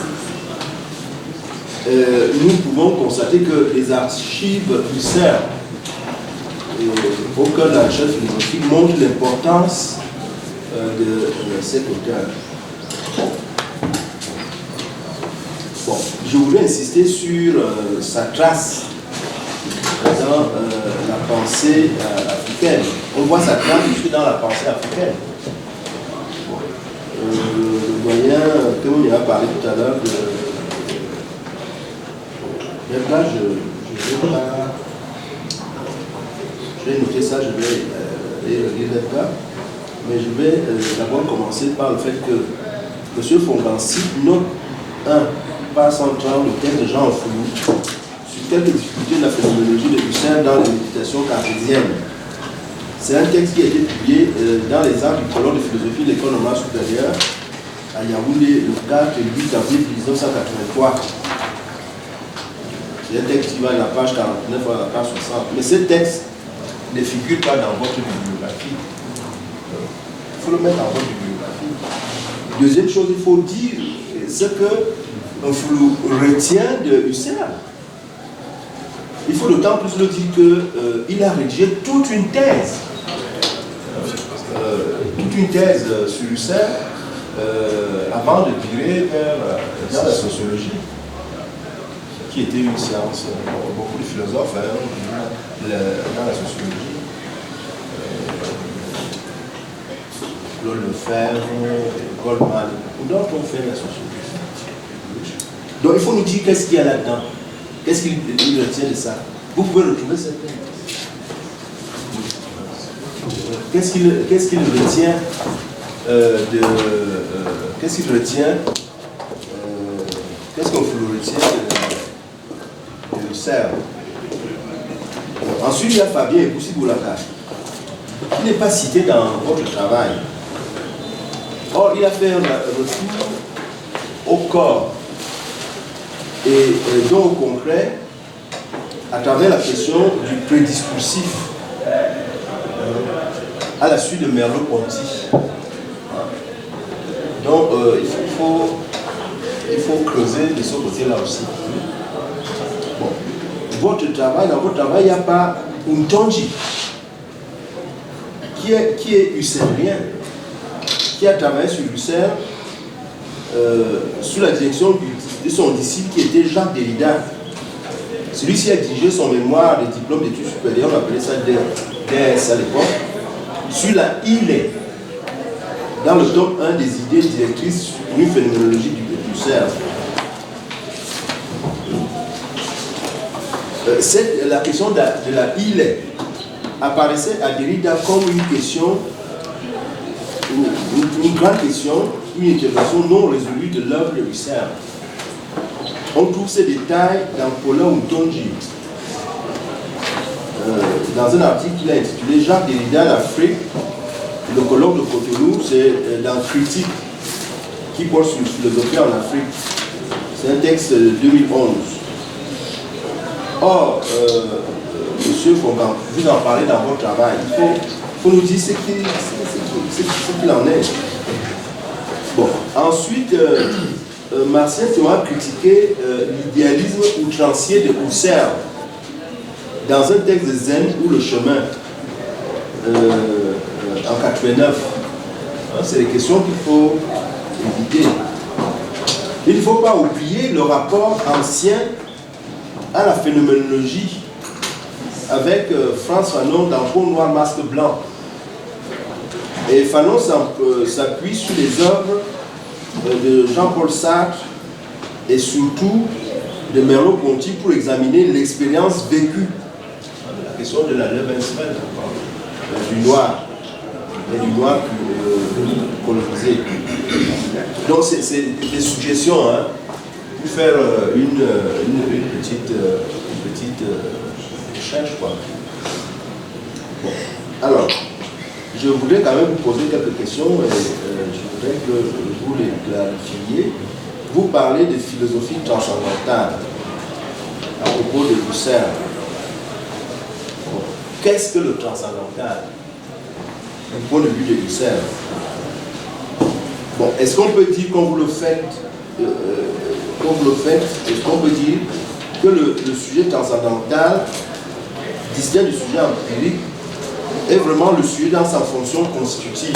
A: Nous pouvons constater que les archives Husserl au cœur de la recherche philosophique montrent l'importance de cet auteur. Bon, je voudrais insister sur sa trace dans la pensée africaine. On voit sa trace jusque dans la pensée africaine. Le doyen, comme on y a parlé tout à l'heure, là, je vais noter ça, je vais lire là, mais je vais d'abord commencer par le fait que M. Fongancy note un pas central le texte de Jean Foulou sur quelques difficultés de la phénoménologie de Husserl dans les méditations cartésiennes. C'est un texte qui a été publié dans les arts du colloque de philosophie de l'École normale supérieure à Yaoundé le 4 et 8 avril 1983. C'est un texte qui va de la page 49 à la page 60. Mais ce texte ne figure pas dans votre bibliographie. Il faut le mettre dans votre bibliographie. Deuxième chose, il faut dire ce que un flou retient de Husserl. Il faut d'autant plus le dire qu'il a rédigé toute une thèse sur Husserl avant de virer vers la sociologie, qui était une science, beaucoup de philosophes dans la sociologie. Claude Lefebvre, Goldman, d'autres ont fait la sociologie. Donc il faut nous dire qu'est-ce qu'il y a là-dedans, qu'est-ce qu'il retient de ça. Vous pouvez retrouver cette thèse. Qu'est-ce qu'il retient qu'est-ce qu'on retient de Husserl. Ensuite, il y a Fabien Eboussi-Boulaka, qui n'est pas cité dans votre travail. Or, il a fait un retour au corps et donc au concret à travers la question du prédiscursif à la suite de Merleau-Ponty. Donc, il faut creuser de ce côté-là aussi. Bon. Dans votre travail, il n'y a pas Untonji, qui est husserlien, qui a travaillé sur Husserl sous la direction de son disciple qui était Jacques Derrida. Celui-ci a dirigé son mémoire de diplôme d'études supérieures, on appelait ça DS à l'époque, sur la île, dans le tome 1 des idées directrices d'une phénoménologie du Husserl. La question de la île apparaissait à Derrida comme une question, une grande question, une interrogation non résolue de l'œuvre de Husserl. On trouve ces détails dans Paulin Untonji, dans un article qu'il a intitulé Jacques Derrida, l'Afrique, le colloque de Cotonou, c'est dans Critique, qui porte sur la philosophie en Afrique. C'est un texte de 2011. Or, monsieur Fongan, vous en parlez dans votre travail, il faut nous dire ce qu'il en est. Bon, ensuite, Marcien Théoin a critiqué l'idéalisme outrancier de Husserl dans un texte de Zen ou Le Chemin en 89. C'est des questions qu'il faut éviter. Il ne faut pas oublier le rapport ancien à la phénoménologie avec Frantz Fanon dans Peau noire, masque blanc. Et Fanon s'appuie sur les œuvres de Jean-Paul Sartre et surtout de Merleau-Ponty pour examiner l'expérience vécue. La question de la Lebenswelt, du noir, et du noir colonisé. Donc c'est des suggestions, hein, pour faire une petite recherche, quoi. Bon. Alors, je voudrais quand même vous poser quelques questions et je voudrais que vous les clarifiez. Vous parlez de philosophie transcendantale à propos de Husserl. Bon. Qu'est-ce que le transcendantal du point de vue de Husserl? Bon, est-ce qu'on peut dire, quand vous le faites, est-ce qu'on peut dire que le sujet transcendantal, distinct du sujet empirique, est vraiment le sujet dans sa fonction constitutive?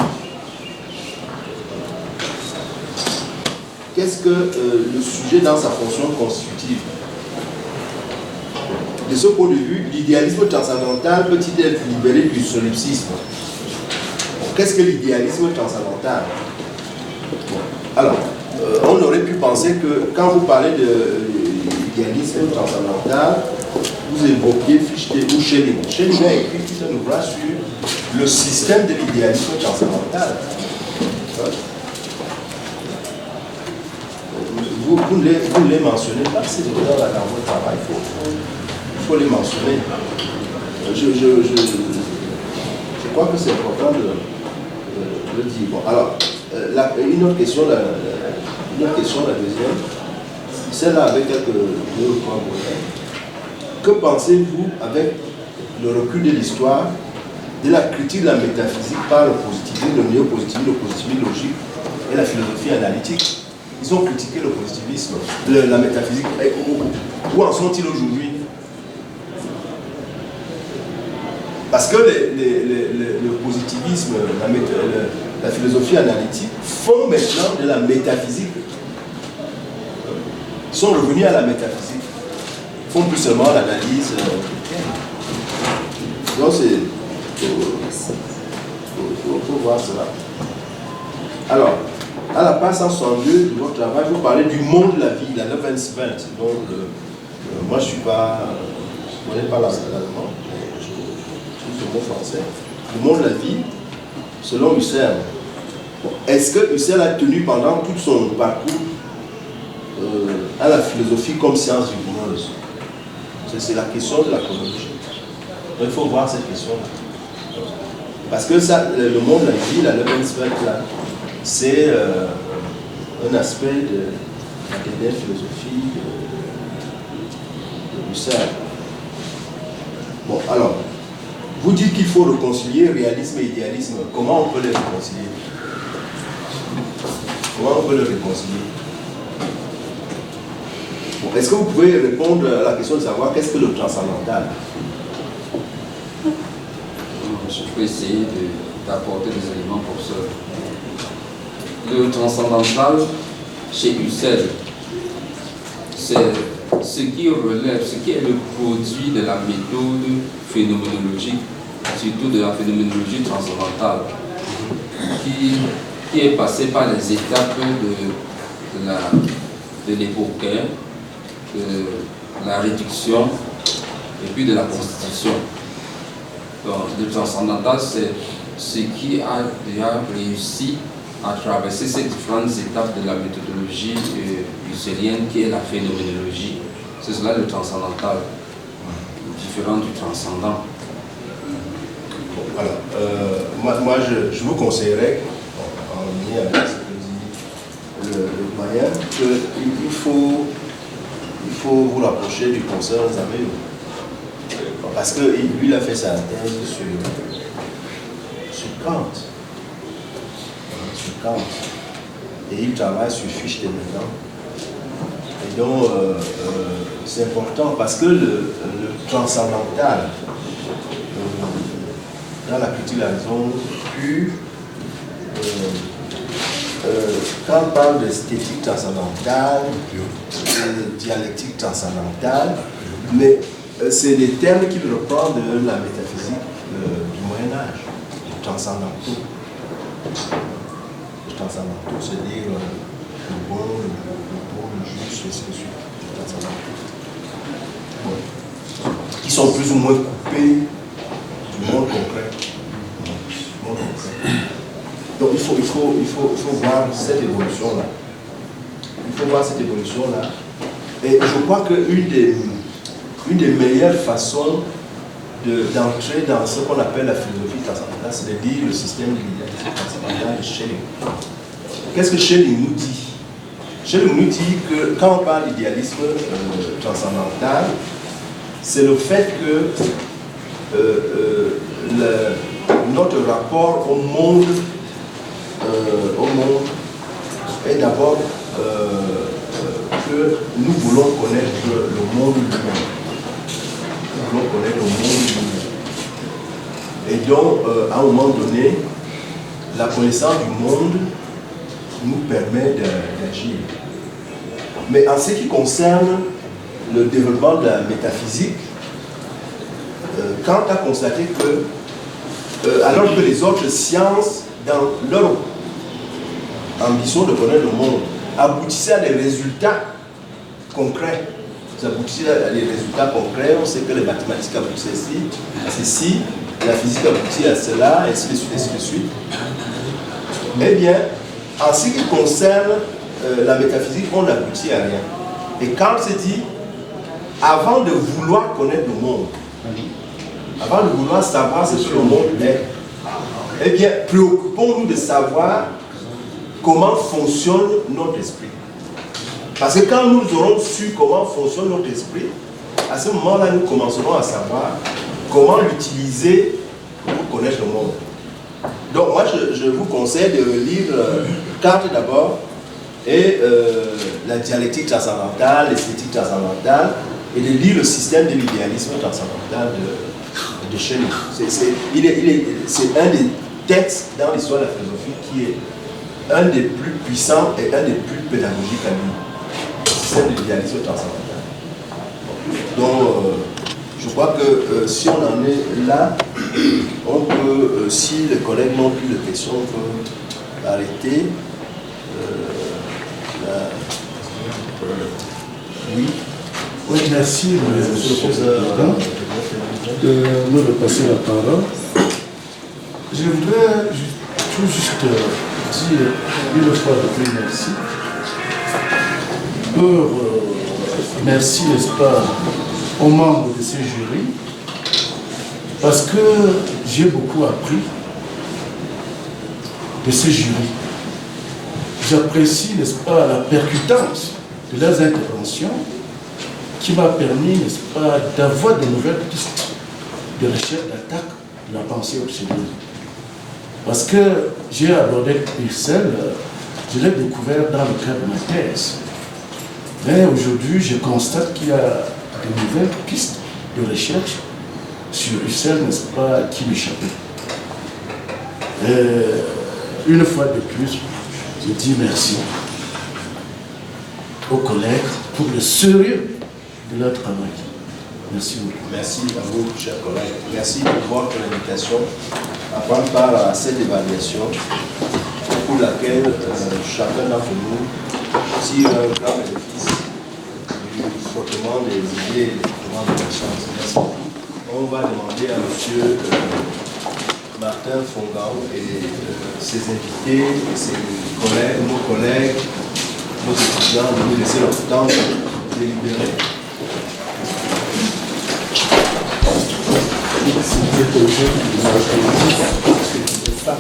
A: Qu'est-ce que le sujet dans sa fonction constitutive? De ce point de vue, l'idéalisme transcendantal peut-il être libéré du solipsisme? Qu'est-ce que l'idéalisme transcendantal? Alors, on aurait pu penser que quand vous parlez de l'idéalisme transcendantal, vous évoquiez Fichte ou Schelling. Schelling a écrit tout un ouvrage sur le système de l'idéalisme transcendantal. Vous ne les mentionnez pas, c'est dans votre travail, il faut les mentionner. Je crois que c'est important de le dire. Bon, alors, une autre question, la deuxième, celle-là avec quelques 2 ou 3 mots. Que pensez-vous, avec le recul de l'histoire, de la critique de la métaphysique par le positivisme, le néo-positivisme, le positivisme logique et la philosophie analytique? ils ont critiqué le positivisme, la métaphysique. Où en sont-ils aujourd'hui? Parce que le positivisme, la philosophie analytique font maintenant de la métaphysique. Ils sont revenus à la métaphysique. Ils font plus seulement l'analyse. Donc c'est... Il faut voir cela. Alors, à la page 162 de votre travail, vous parlez du monde de la vie, la Lebenswelt. Donc, moi je ne suis pas... Je ne connais pas l'allemand, mais je suis le mot français. Le monde de la vie, selon Husserl. Bon, est-ce que Husserl a tenu pendant tout son parcours à la philosophie comme science lumineuse? C'est la question de la chronologie. Donc, il faut voir cette question-là. Parce que ça, le monde de la vie, la Lebenswelt, c'est un aspect de la dernière philosophie de Husserl. Bon, alors, vous dites qu'il faut réconcilier réalisme et idéalisme. Comment on peut les réconcilier? Comment on peut les réconcilier? Bon, est-ce que vous pouvez répondre à la question de savoir qu'est-ce que le transcendantal?
B: Je peux essayer d'apporter des éléments pour ça. Le transcendantal, chez Husserl, c'est ce qui relève, ce qui est le produit de la méthode phénoménologique, surtout de la phénoménologie transcendantale, qui est passée par les étapes de l'époque, de la réduction et puis de la constitution. Donc, le transcendantal, c'est ce qui a déjà réussi à traverser ces différentes étapes de la méthodologie husserlienne qui est la phénoménologie. C'est cela le transcendantal, différent du transcendant.
A: Voilà. Moi je vous conseillerais, en lien avec ce que dit le doyen, qu'il faut vous rapprocher du professeur Nzameo. Parce que lui, il a fait sa thèse sur Kant. Sur Kant. Et il travaille sur Fichte maintenant. Et donc, c'est important parce que le transcendantal, dans la critique de la raison pure, quand on parle d'esthétique transcendantale, de dialectique transcendantale, mais c'est des termes qu'il reprend de la métaphysique du Moyen-Âge, du transcendantaux. Le transcendantaux, c'est-à-dire le bon, le juste, et ainsi de suite. Bon. Qui sont plus ou moins coupés du monde concret. Donc il faut voir cette évolution-là. Il faut voir cette évolution-là. Et je crois qu'une des meilleures façons d'entrer dans ce qu'on appelle la philosophie transcendantale, c'est de lire le système de l'identité transcendantale de Schelling. Qu'est-ce que Schelling nous dit? Schelling nous dit que quand on parle d'idéalisme transcendantal, c'est le fait que notre rapport au monde est d'abord que nous voulons connaître le monde lui-même. Nous voulons connaître le monde lui-même. Et donc, à un moment donné, la connaissance du monde nous permet d'agir. Mais en ce qui concerne le développement de la métaphysique, Kant a constaté que, alors que les autres sciences, dans leur ambition de connaître le monde, aboutissaient à des résultats concrets. Ça aboutit à des résultats concrets. On sait que les mathématiques aboutissent à ceci, la physique aboutit à cela, ainsi de suite, ainsi de suite. Eh bien, en ce qui concerne la métaphysique, on n'aboutit à rien. Et Kant se dit, avant de vouloir connaître le monde, avant de vouloir savoir ce que le monde est, eh bien, préoccupons-nous de savoir comment fonctionne notre esprit. Parce que quand nous aurons su comment fonctionne notre esprit, à ce moment-là, nous commencerons à savoir comment l'utiliser pour connaître le monde. Donc moi, je vous conseille de lire Kant d'abord, et la dialectique transcendantale, l'esthétique transcendantale, et de lire le système de l'idéalisme transcendantal de chez nous. C'est un des textes dans l'histoire de la philosophie qui est un des plus puissants et un des plus pédagogiques à lire. Le système de l'idéalisme transcendantal. Donc, je crois que si on en est là, on peut, si les collègues n'ont plus de questions, on peut arrêter. Oui.
C: Oui, merci, Monsieur le Président, de nous repasser la parole. Je voudrais tout juste dire une fois de plus merci. Merci, n'est-ce pas, aux membres de ces jurys, parce que j'ai beaucoup appris de ces jurys. J'apprécie, n'est-ce pas, la percutance de leurs interventions qui m'a permis, n'est-ce pas, d'avoir de nouvelles pistes de recherche, d'attaque de la pensée obsédée. Parce que j'ai abordé Husserl, je l'ai découvert dans le cadre de ma thèse. Mais aujourd'hui, je constate qu'il y a de nouvelles pistes de recherche sur Husserl, n'est-ce pas, qui m'échappaient. Une fois de plus, je dis merci aux collègues pour le sérieux de leur travail. Merci beaucoup.
A: Merci à vous, chers collègues. Merci pour votre invitation à prendre part à cette évaluation pour laquelle chacun d'entre nous tire un grand bénéfice du frottement des idées et du frottement de la chance. Merci. On va demander à M. Martin Fongan et ses invités et ses collègues, nos étudiants, de nous laisser leur temps de délibérer.
E: Ça va.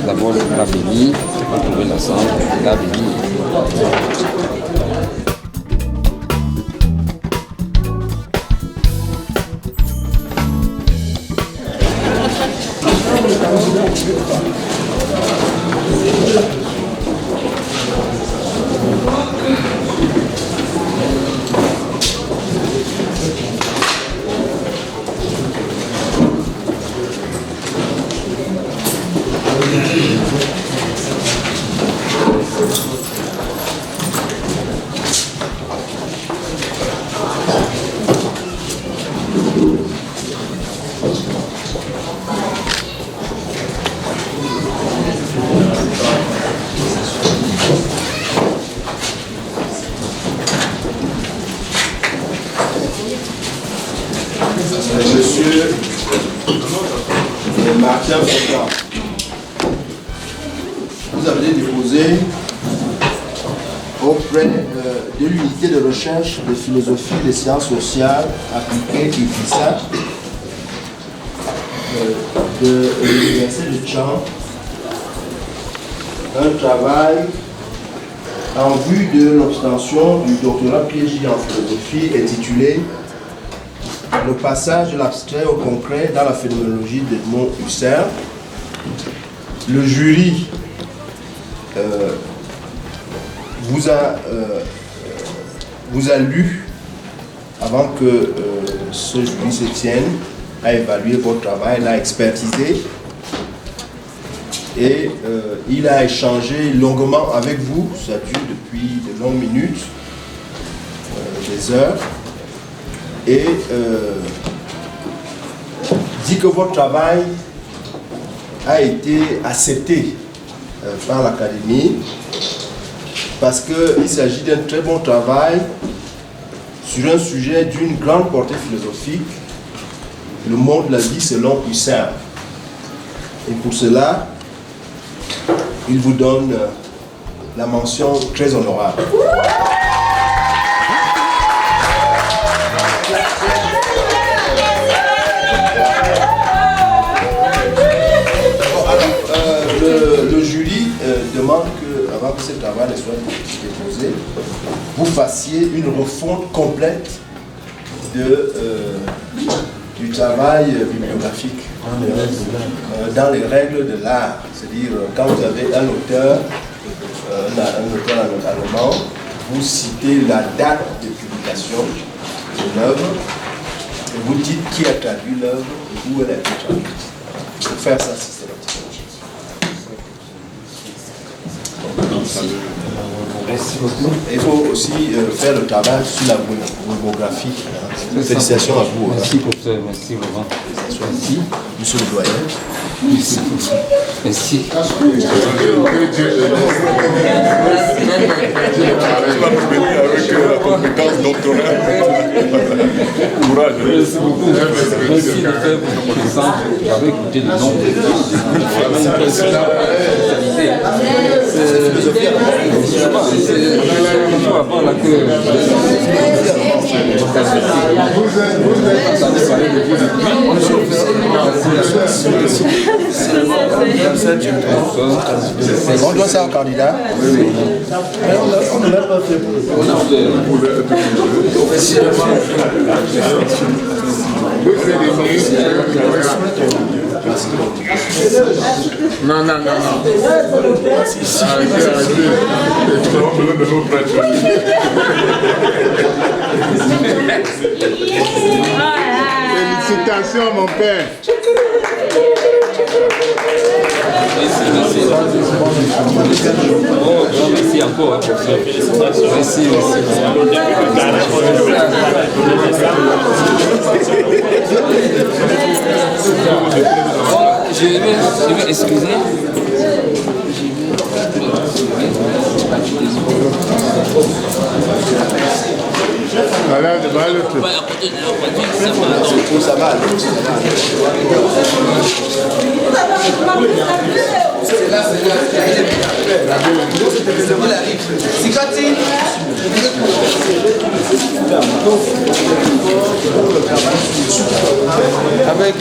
B: D'abord la bénie, retrouver la sang, la bénie.
A: Monsieur Martin Fongan, vous avez déposé auprès de l'unité de recherche de philosophie des sciences sociales appliquées IFISA de l'université de Chang un travail en vue de l'obtention du doctorat PhD en philosophie intitulé le passage de l'abstrait au concret dans la phénoménologie d'Edmond Husserl. Le jury vous a lu, avant que ce jury se tienne, a évalué votre travail, l'a expertisé et il a échangé longuement avec vous, ça dure depuis de longues minutes, des heures, et dit que votre travail a été accepté par l'Académie parce qu'il s'agit d'un très bon travail sur un sujet d'une grande portée philosophique, le monde de la vie selon Husserl. Et pour cela, il vous donne la mention très honorable. Le jury demande que, avant que ce travail ne soit déposé, vous fassiez une refonte complète du travail bibliographique dans les règles de l'art. C'est-à-dire, quand vous avez un auteur allemand, vous citez la date de publication de l'œuvre et vous dites qui a traduit l'œuvre et où elle a été traduite. Il faut faire ça systématiquement. Merci beaucoup. Il faut aussi faire le travail sur la monographie. Félicitations à vous.
B: Merci professeur, merci Laurent.
A: Merci. Monsieur le doyen.
B: Merci. Merci.
D: Avec la compétence doctorale. Courage.
B: Merci beaucoup. Merci de faire votre connaissance. J'avais écouté le nom. C'est avant là que
A: on doit ça au candidat. On ne l'a pas fait pour
E: Non. Félicitations, mon père.
B: Merci encore. Merci. Je vais excuser.
E: Voilà, de balle.
A: ça va.
B: Avec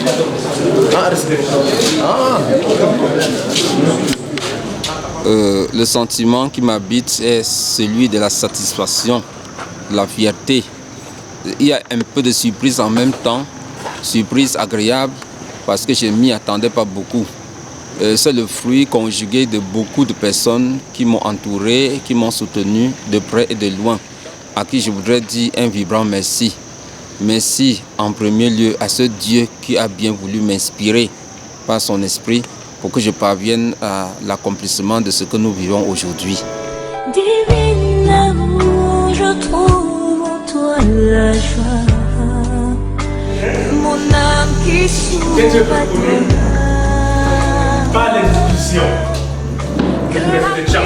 B: le sentiment qui m'habite est celui de la satisfaction, de la fierté. Il y a un peu de surprise en même temps, surprise agréable parce que je ne m'y attendais pas beaucoup. C'est le fruit conjugué de beaucoup de personnes qui m'ont entouré, qui m'ont soutenu de près et de loin, à qui je voudrais dire un vibrant merci. Merci en premier lieu à ce Dieu qui a bien voulu m'inspirer par son esprit pour que je parvienne à l'accomplissement de ce que nous vivons aujourd'hui.
F: Divine amour, je trouve en toi la joie, mon âme qui s'ouvre à toi.
G: Par l'institution de Tchad,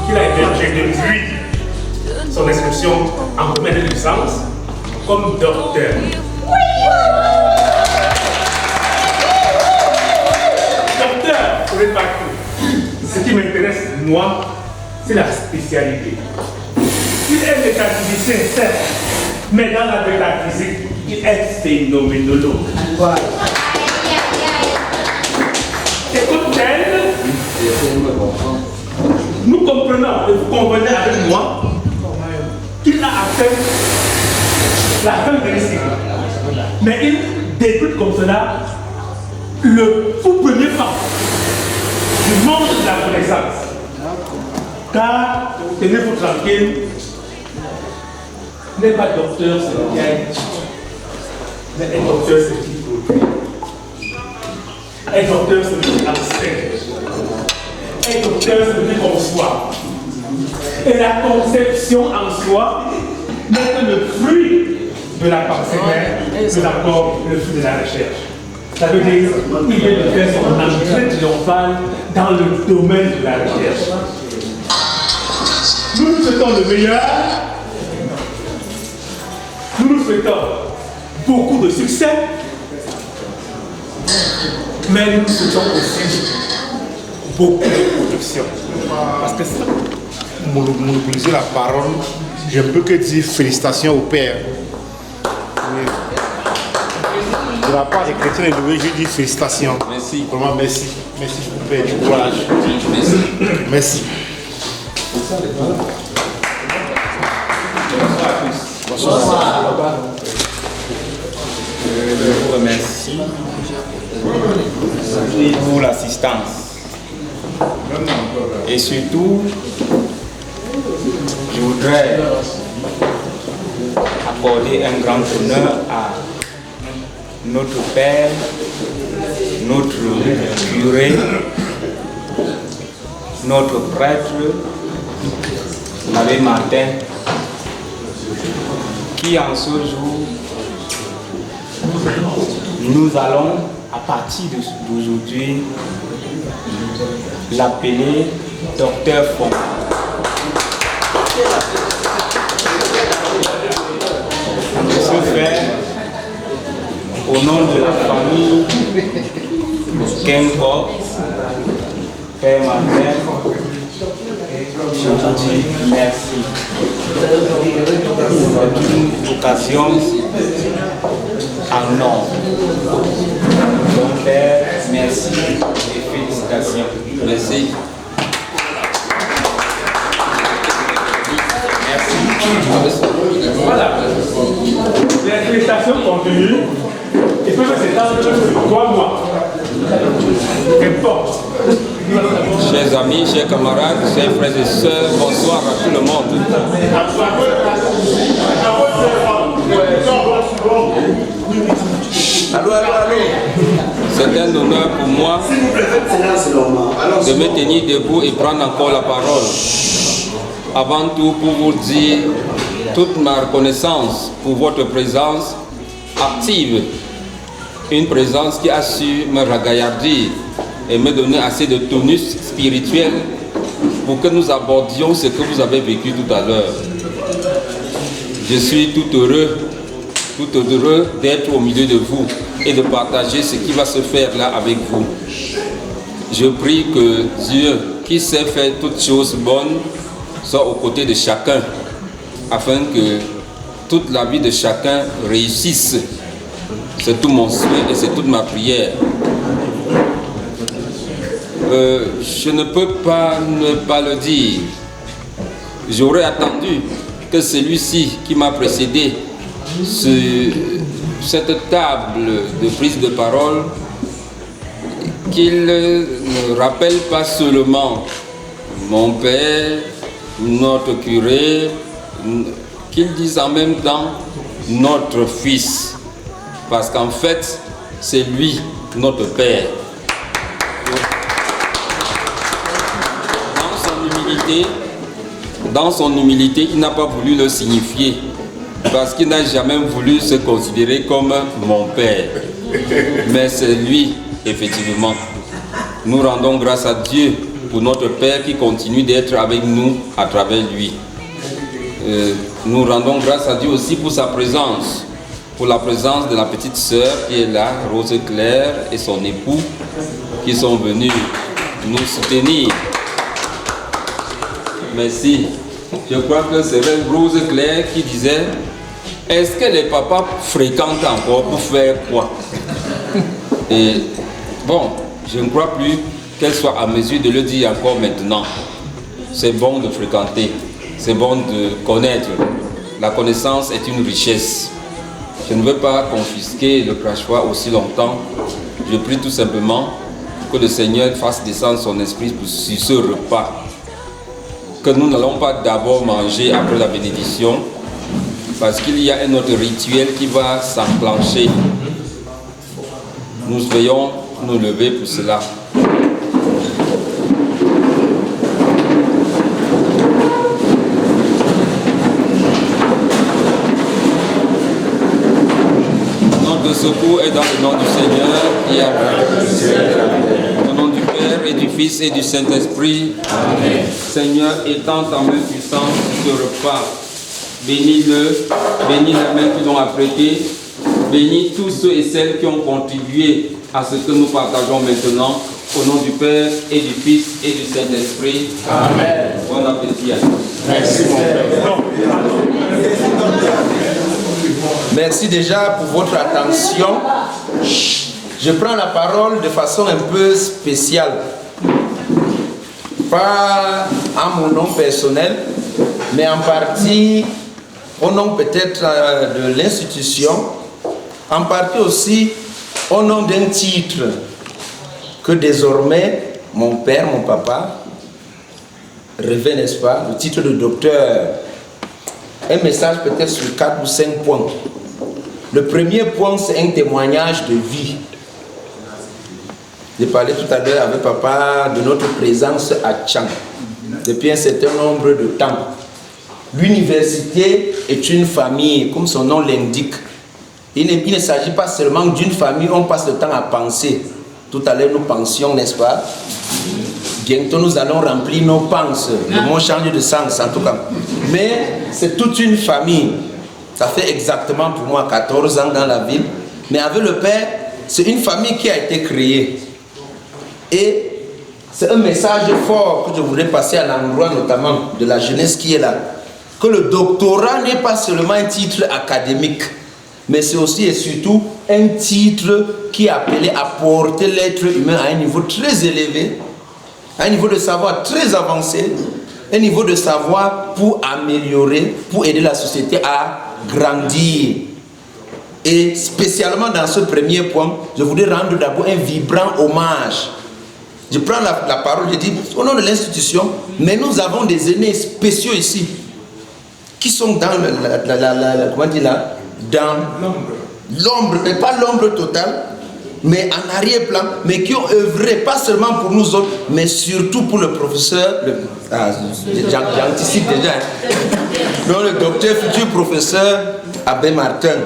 G: qu'il a été rejeté depuis son inscription en première de licence comme docteur. Docteur, ce n'est pas tout. Ce qui m'intéresse, moi, c'est la spécialité. Il est métaphysicien, certes, mais dans la métaphysique, il est phénoménologue. Et comme tel, nous comprenons et vous convenez avec moi qu'il a atteint la fin de l'histoire. Mais il débute comme cela le tout premier pas du monde de la connaissance. Car, tenez-vous tranquille, n'est pas docteur, c'est le qui a une titre. Mais un docteur, c'est qui produit. Un docteur, c'est le qui enseigne. Un docteur, c'est le qui conçoit. Et la conception en soi n'est que le fruit de la pensée même, de l'accord, le fruit de la recherche. Ça veut dire qu'il vient de faire son entrée triomphale dans le domaine de la recherche. Nous nous souhaitons le meilleur. Nous nous souhaitons beaucoup de succès. Mais nous nous souhaitons aussi beaucoup de production.
H: Parce que ça, monopoliser la parole, je ne peux que dire félicitations au Père. Oui. De la part des chrétiens et de je dis félicitations.
B: Merci.
H: Vraiment merci. Merci beaucoup, Père, du courage.
B: Merci.
H: Merci.
I: Bonsoir. Je vous remercie pour l'assistance. Et surtout, je voudrais accorder un grand honneur à notre Père, notre curé, notre prêtre, l'abbé Martin, qui en ce jour, nous allons, à partir d'aujourd'hui, l'appeler Docteur Font. De ce fait, au nom de la famille Kenko, Père Martin, je vous dis merci. C'est une occasion en or. Donc, Père, merci et félicitations.
B: Merci.
G: Voilà. Les félicitations continuent et peuvent s'étendre sur 3 mois. Qu'importe.
B: Chers amis, chers camarades, chers frères et sœurs, bonsoir à tout le monde. C'est un honneur pour moi de me tenir debout et prendre encore la parole. Avant tout, pour vous dire toute ma reconnaissance pour votre présence active, une présence qui a su me ragaillardir et me donner assez de tonus spirituel pour que nous abordions ce que vous avez vécu tout à l'heure. Je suis tout heureux d'être au milieu de vous et de partager ce qui va se faire là avec vous. Je prie que Dieu, qui sait faire toutes choses bonnes, soit aux côtés de chacun, afin que toute la vie de chacun réussisse. C'est tout mon souhait et c'est toute ma prière. Je ne peux pas ne pas le dire. J'aurais attendu que celui-ci qui m'a précédé, cette table de prise de parole, qu'il ne rappelle pas seulement mon père, notre curé, qu'il dise en même temps notre fils. Parce qu'en fait, c'est lui, notre père. Dans son humilité, il n'a pas voulu le signifier. Parce qu'il n'a jamais voulu se considérer comme mon père. Mais c'est lui, effectivement. Nous rendons grâce à Dieu pour notre Père qui continue d'être avec nous à travers lui. Nous rendons grâce à Dieu aussi pour sa présence, pour la présence de la petite sœur qui est là, Rose Claire, et son époux, qui sont venus nous soutenir. Merci. Je crois que c'est Rose Claire qui disait: est-ce que les papas fréquentent encore pour faire quoi? Et bon, je ne crois plus qu'elle soit à mesure de le dire encore maintenant. C'est bon de fréquenter, c'est bon de connaître. La connaissance est une richesse. Je ne veux pas confisquer le crachoir aussi longtemps. Je prie tout simplement que le Seigneur fasse descendre son esprit sur ce repas. Que nous n'allons pas d'abord manger après la bénédiction, parce qu'il y a un autre rituel qui va s'enclencher. Nous veillons nous lever pour cela. Notre secours est dans le nom du Seigneur et au nom du Père et du Fils et du Saint-Esprit. Amen. Seigneur, étends ta main puissante sur ce repas. Bénis-le, bénis les mains qui l'ont apprêté, bénis tous ceux et celles qui ont contribué à ce que nous partageons maintenant. Au nom du Père et du Fils et du Saint-Esprit. Amen. Bon appétit à tous.
C: Merci mon Père.
J: Merci déjà pour votre attention. Je prends la parole de façon un peu spéciale. Pas à mon nom personnel, mais en partie au nom peut-être de l'institution, en partie aussi au nom d'un titre que désormais mon père, mon papa, revêt, n'est-ce pas, le titre de docteur. Un message peut-être sur 4 ou 5 points. Le premier point, c'est un témoignage de vie. J'ai parlé tout à l'heure avec papa de notre présence à Tchang depuis un certain nombre de temps. L'université est une famille, comme son nom l'indique. Il ne s'agit pas seulement d'une famille, on passe le temps à penser. Tout à l'heure, nous pensions, n'est-ce pas? Bientôt, nous allons remplir nos pensées. Le mot change de sens, en tout cas. Mais c'est toute une famille. Ça fait exactement pour moi 14 ans dans la ville. Mais avec le père, c'est une famille qui a été créée. Et c'est un message fort que je voudrais passer à l'endroit notamment de la jeunesse qui est là. Que le doctorat n'est pas seulement un titre académique, mais c'est aussi et surtout un titre qui est appelé à porter l'être humain à un niveau très élevé, à un niveau de savoir très avancé, un niveau de savoir pour améliorer, pour aider la société à grandir. Et spécialement dans ce premier point, je voudrais rendre d'abord un vibrant hommage. Je prends la parole, je dis, au nom de l'institution, mais nous avons des aînés spéciaux ici, qui sont dans comment dire là, dans l'ombre, mais pas l'ombre totale, mais en arrière-plan, mais qui ont œuvré, pas seulement pour nous autres, mais surtout pour le professeur, j'anticipe déjà, donc le docteur, futur professeur Abbé Martin.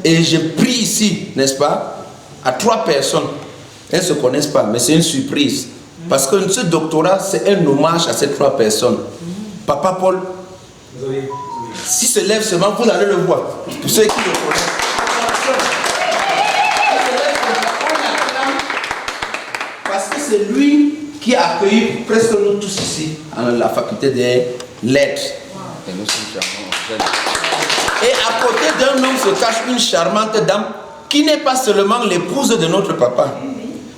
J: Et je prie ici, n'est-ce pas, à 3 personnes. Elles ne se connaissent pas, mais c'est une surprise. Parce que ce doctorat, c'est un hommage à ces 3 personnes. Papa Paul, s'il se lève seulement, vous allez le voir. Pour ceux qui le connaissent. Parce que c'est lui qui a accueilli presque nous tous ici, à la faculté des lettres. Et à côté d'un homme se cache une charmante dame qui n'est pas seulement l'épouse de notre papa,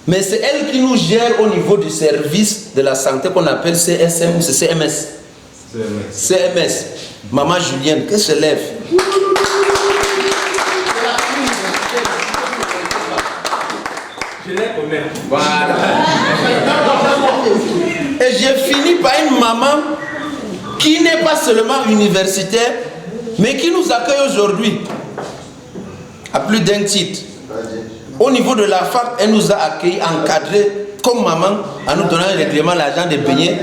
J: mais c'est elle qui nous gère au niveau du service de la santé qu'on appelle CSM ou CMS. CMS. Maman Julienne, qu'elle se lève.
G: Je les connais.
J: Voilà. Et j'ai fini par une maman qui n'est pas seulement universitaire, mais qui nous accueille aujourd'hui à plus d'un titre. Au niveau de la fac, elle nous a accueillis, encadrés comme maman, en nous donnant régulièrement l'argent de baigner.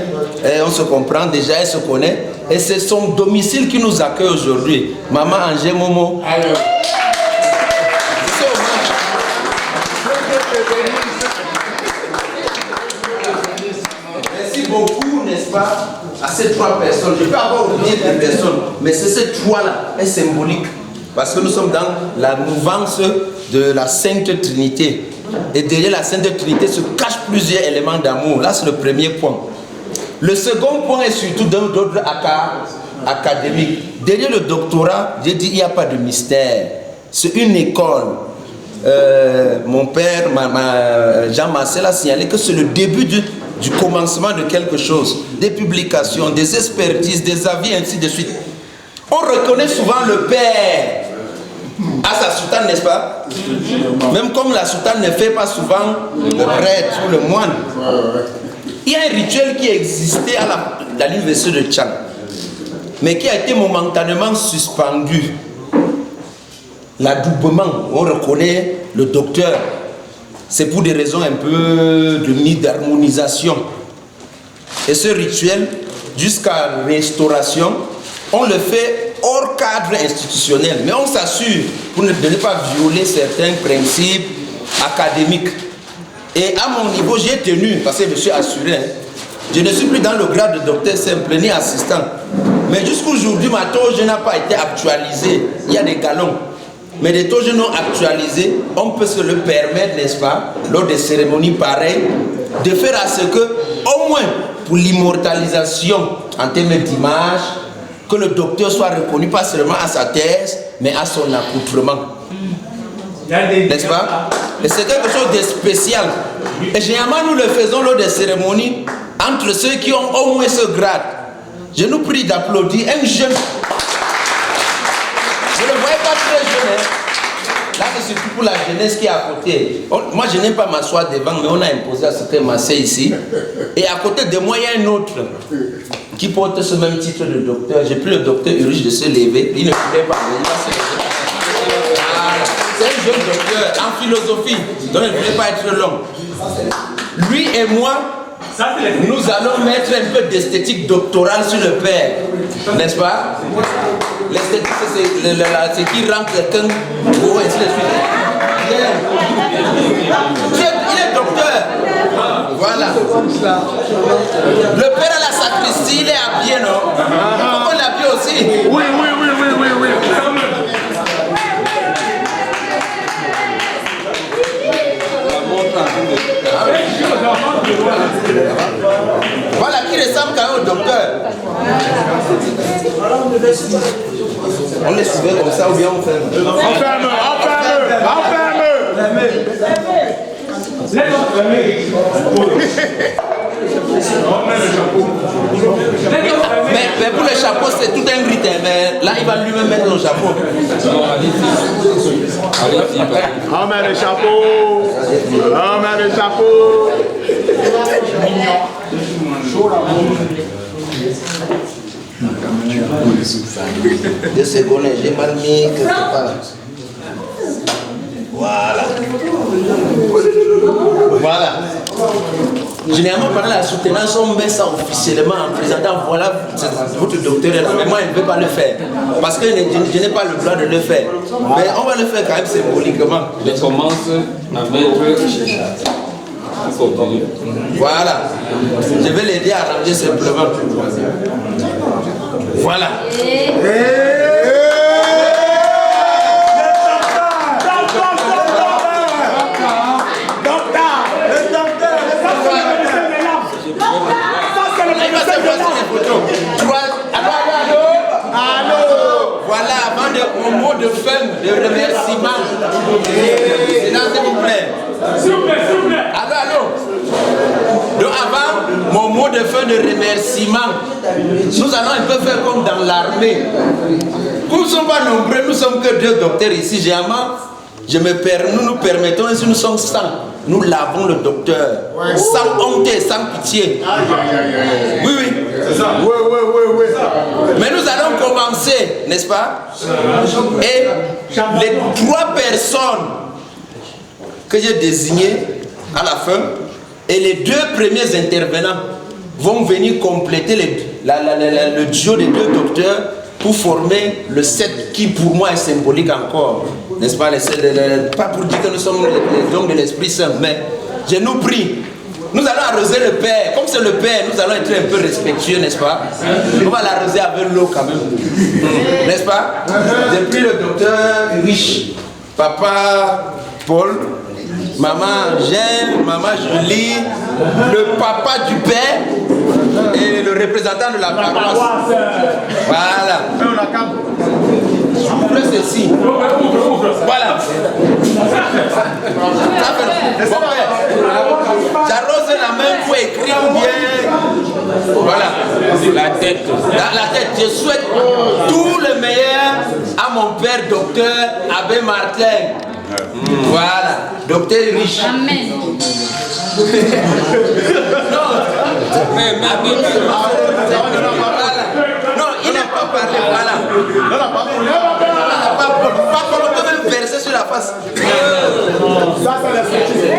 J: On se comprend déjà, elle se connaît. Et c'est son domicile qui nous accueille aujourd'hui. Maman Angé Momo. Merci beaucoup, n'est-ce pas, à ces 3 personnes. Je peux avoir oublié des personnes, mais c'est ces 3-là, est symbolique. Parce que nous sommes dans la mouvance de la Sainte Trinité. Et derrière la Sainte Trinité se cachent plusieurs éléments d'amour. Là, c'est le premier point. Le second point est surtout d'un ordre académique. Derrière le doctorat, j'ai dit, il n'y a pas de mystère. C'est une école. Mon père, Jean Marcel, a signalé que c'est le début du commencement de quelque chose. Des publications, des expertises, des avis, ainsi de suite. On reconnaît souvent le père à sa soutane, n'est-ce pas? Même comme la soutane ne fait pas souvent le prêtre ou le moine. Il y a un rituel qui existait à l'université de Tchang, mais qui a été momentanément suspendu. L'adoubement, on reconnaît le docteur. C'est pour des raisons un peu d'harmonisation. Et ce rituel, jusqu'à restauration, on le fait hors cadre institutionnel. Mais on s'assure de ne pas violer certains principes académiques. Et à mon niveau, j'ai tenu, parce que je me suis assuré, je ne suis plus dans le grade de docteur simple ni assistant. Mais jusqu'aujourd'hui, ma toge n'a pas été actualisée. Il y a des galons. Mais des toges non actualisés, on peut se le permettre, n'est-ce pas, lors des cérémonies pareilles, de faire à ce que, au moins pour l'immortalisation en termes d'image, que le docteur soit reconnu pas seulement à sa thèse, mais à son accoutrement. N'est-ce pas? Et c'est quelque chose de spécial. Et généralement, nous le faisons lors des cérémonies entre ceux qui ont au moins ce grade. Je nous prie d'applaudir un jeune. Vous ne le voyez pas très jeune, hein? Là, c'est surtout pour la jeunesse qui est à côté. Moi, je n'aime pas m'asseoir devant, mais on a imposé à ce que m'assied ici. Et à côté de moi, il y a un autre qui porte ce même titre de docteur. J'ai pris le docteur Urich de se lever. Il ne pouvait pas, mais il va se lever. C'est un jeune docteur en philosophie, donc il ne voulait pas être long. Lui et moi, nous allons mettre un peu d'esthétique doctorale sur le père, n'est-ce pas? L'esthétique, c'est ce qui rend quelqu'un beau, et ainsi de suite. Il est docteur. Voilà. Le père à la sacristie, il est habillé, non? Pourquoi on l'habille aussi?
G: Oui.
J: Voilà qui ressemble quand même au docteur. On les souvient comme ça ou bien on ferme?
G: Enferme.
J: Mais pour le chapeau, c'est tout un rite. Mais là, il va lui-même mettre le chapeau.
E: On met le chapeau.
J: Deux secondes, j'ai mal mis quelque part. Voilà. Généralement, pendant la soutenance, on met ça officiellement en présentant, voilà, votre docteur est là. Mais moi, je ne peux pas le faire. Parce que je n'ai pas le droit de le faire. Mais on va le faire quand même symboliquement.
B: Je commence à mettre...
J: Voilà. Je vais l'aider à ranger simplement. Voilà. Voilà, avant mon mot de fin, de remerciement. S'il vous plaît. Allô. Donc avant mon mot de fin de remerciement, nous allons un peu faire comme dans l'armée. Comme nous ne sommes pas nombreux, nous ne sommes que 2 docteurs ici, généralement, nous nous permettons, si nous sommes 100, nous lavons le docteur. Sans honte, sans pitié. Oui.
E: Oui.
J: Mais nous allons commencer, n'est-ce pas? Et les 3 personnes que j'ai désignées à la fin, et les 2 premiers intervenants vont venir compléter le duo des 2 docteurs pour former le 7 qui pour moi est symbolique encore, n'est-ce pas? Pas pour dire que nous sommes les dons de l'Esprit Saint, mais je nous prie. Nous allons arroser le Père. Comme c'est le Père, nous allons être un peu respectueux, n'est-ce pas? On va l'arroser avec l'eau quand même. N'est-ce pas? J'ai pris le docteur Urich, papa Paul, maman Jeanne, maman Julie, le papa du Père et le représentant de la paroisse. Voilà. J'ouvre ceci. Voilà. J'arrose la main pour écrire bien. Voilà.
B: La tête.
J: La tête. Je souhaite tout le meilleur à mon père docteur Abbé Martin. Voilà. Docteur riche.
K: Amen.
J: Non. Non, il n'a pas parlé. Voilà. Il n'a pas on peut même verser sur la face. Ça, c'est la docteur.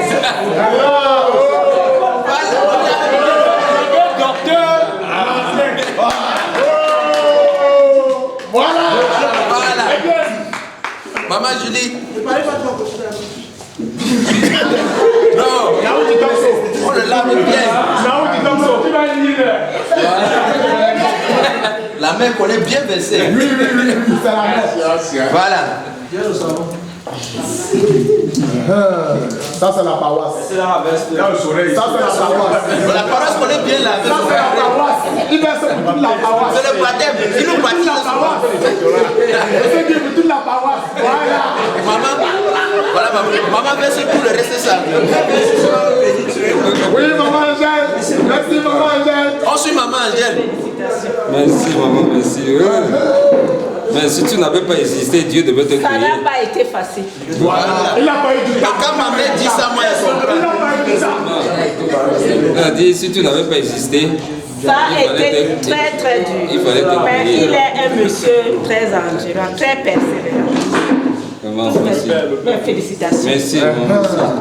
J: Voilà. Maman Julie. Non. On le lave bien. La main qu'on est bien versée. Oui, c'est la main. Voilà.
E: Ça, c'est la paroisse. C'est la veste. Ça, c'est la paroisse.
J: La paroisse qu'on est bien lavée.
E: Ça, c'est la paroisse. Il verse pour toute la paroisse.
J: C'est le baptême. Il nous baptise la paroisse.
E: C'est pour toute la paroisse. Voilà.
J: Voilà, maman verse tout le reste ça.
E: Oui, maman Angèle. Merci, maman Angèle.
J: On suit maman Angèle.
B: Merci, maman, merci. Mais si tu n'avais pas existé, Dieu devait te créer.
K: Ça n'a pas été facile.
J: Voilà.
E: Il n'a pas eu du temps.
J: Quand ma mère dit ça, moi, elle comprend.
E: Il n'a pas eu du temps.
B: Elle a dit, si tu n'avais pas existé,
K: Ça a été très très dur.
B: Il fallait te
K: Mais
B: créer.
K: il est un monsieur très endurant, très persévérant.
B: Vraiment, merci.
K: Mes félicitations.
B: Merci.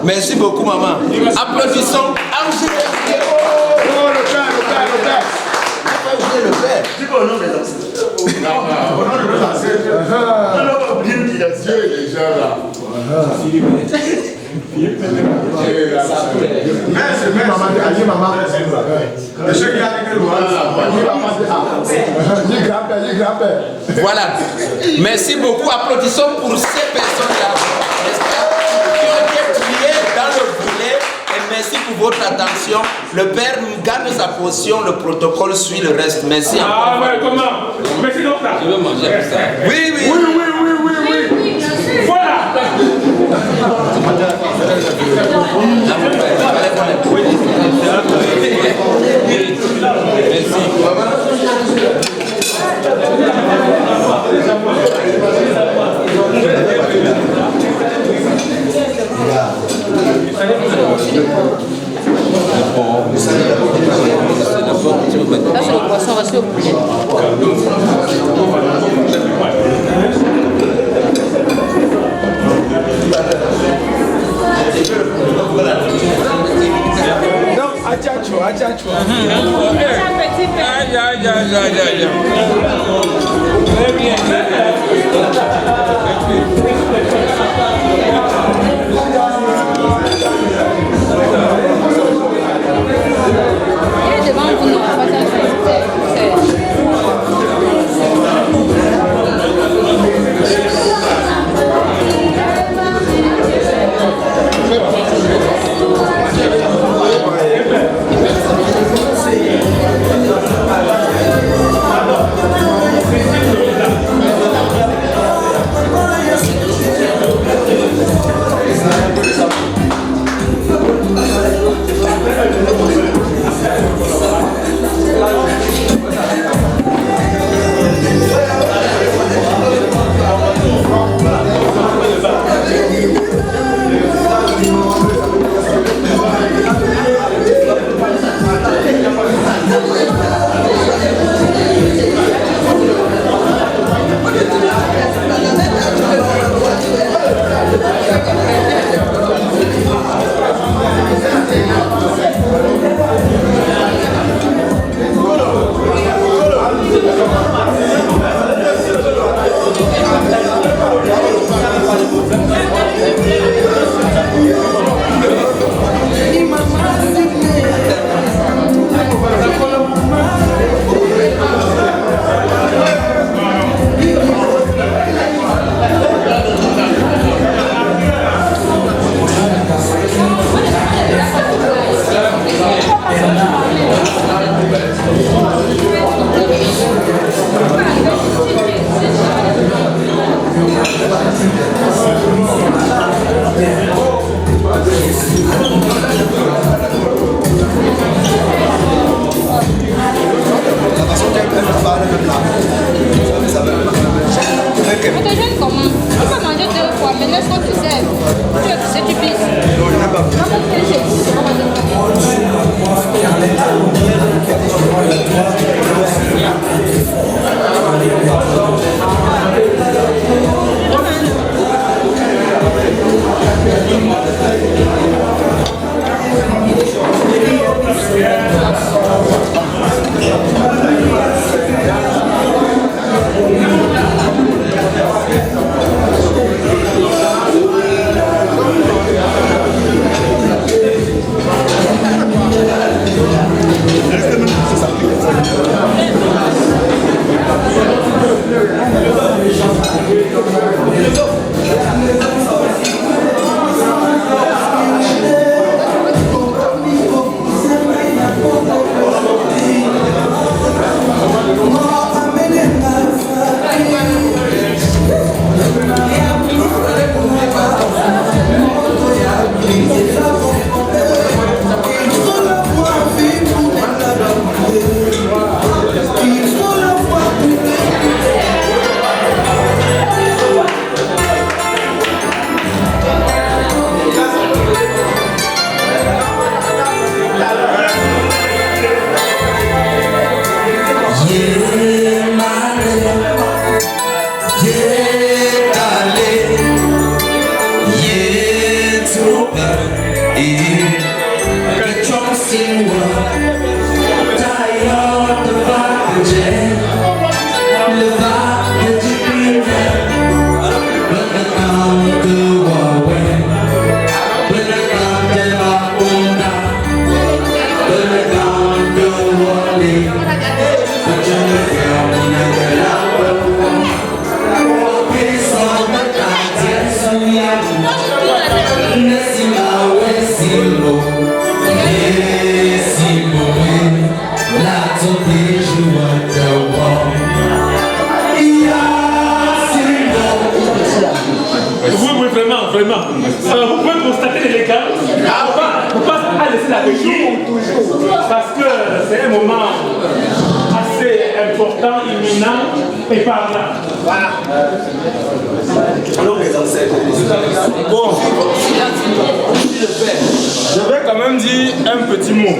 J: Merci beaucoup, maman. Applaudissons. Le père.
E: Dis-moi au nom des ancêtres. Au nom des ancêtres. On n'a pas oublié qu'il y a Dieu et les gens là.
J: Voilà. Merci beaucoup. Applaudissons pour ces personnes-là qui ont été triées dans le boulet. Et merci pour votre attention. Le père garde sa position, le protocole suit le reste. Merci encore.
G: Ah ouais, comment? Merci donc là.
B: Je veux manger avec ça.
J: Oui, oui.
G: Voilà.
K: Là, c'est le poisson resté au poulet.
E: Non, Adjacho.
B: Très bien.
K: Il est devant vous, non, pas ça.
G: Vraiment. Vous pouvez constater l'élégance. Faut pas laisser la région. Parce que c'est un moment assez important, imminent et parlant. Voilà.
I: Bon, je vais quand même dire un petit mot.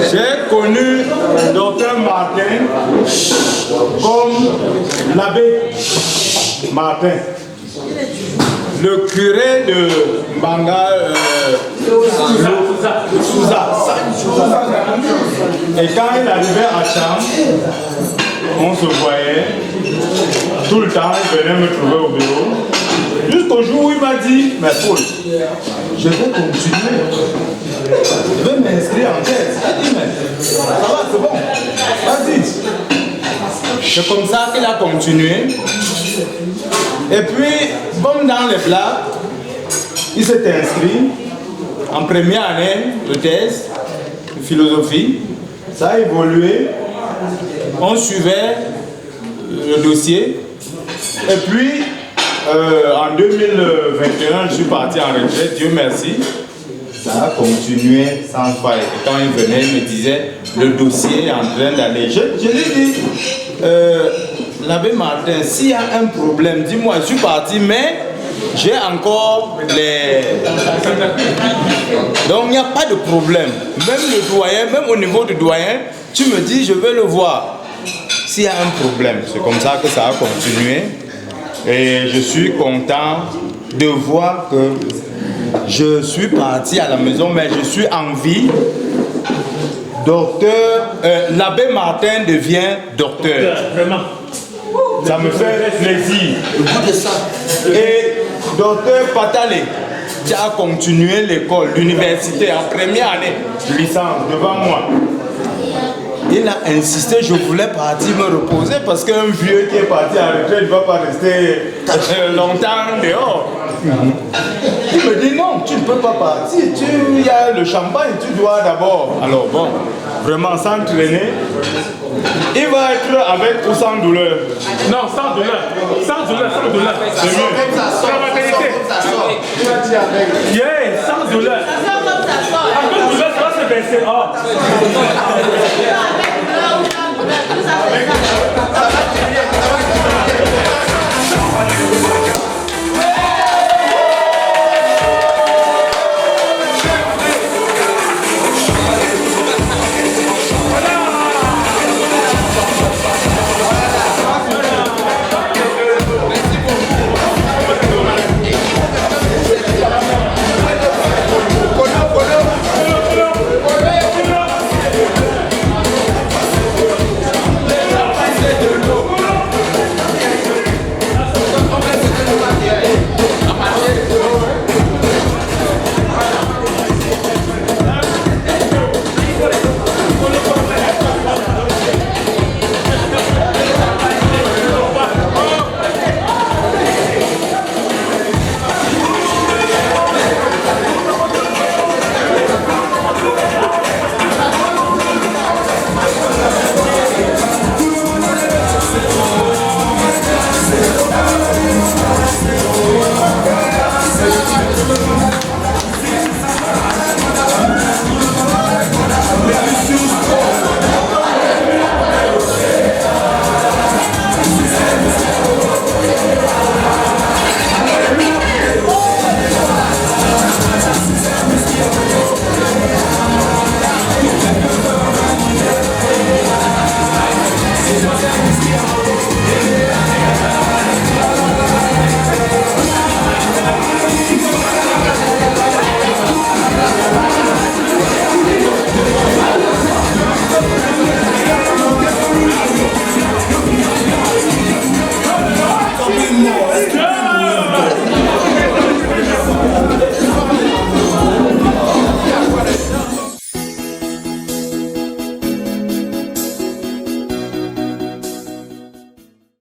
I: J'ai connu Dr Martin comme l'abbé Martin, le curé de Mbanga Souza. Et quand il arrivait à Cham, on se voyait tout le temps, il venait me trouver au bureau. Jusqu'au jour où il m'a dit, mais Paul, je vais continuer. Je vais m'inscrire en tête. Il dit, mais ça va, c'est bon. Vas-y. C'est comme ça qu'il a continué. Et puis, comme dans les blagues, il s'est inscrit en première année de thèse de philosophie. Ça a évolué. On suivait le dossier. Et puis, en 2021, je suis parti en retraite, Dieu merci. Ça a continué sans faille. Et quand il venait, il me disait, le dossier est en train d'aller. Je lui ai dit, l'abbé Martin, s'il y a un problème, dis-moi, je suis parti, mais j'ai encore les... Donc il n'y a pas de problème. Même le doyen, même au niveau du doyen, tu me dis, je veux le voir. S'il y a un problème, c'est comme ça que ça a continué. Et je suis content de voir que je suis parti à la maison, mais je suis en vie. Docteur, l'abbé Martin devient docteur.
G: Vraiment.
I: Ça me fait plaisir. Et docteur Patale, qui a continué l'école, l'université en première année, licence, devant moi. Il a insisté, je voulais partir me reposer parce qu'un vieux qui est parti en retraite ne va pas rester longtemps dehors. Il me dit non, tu ne peux pas partir, il y a le champagne, tu dois d'abord. Alors bon, vraiment sans traîner, il va être avec ou sans douleur.
G: Non, sans douleur. Sans douleur, sans douleur.
I: C'est mieux.
G: C'est la vérité. Yeah, sans douleur. Avec douleur, ça va se baisser. Oh.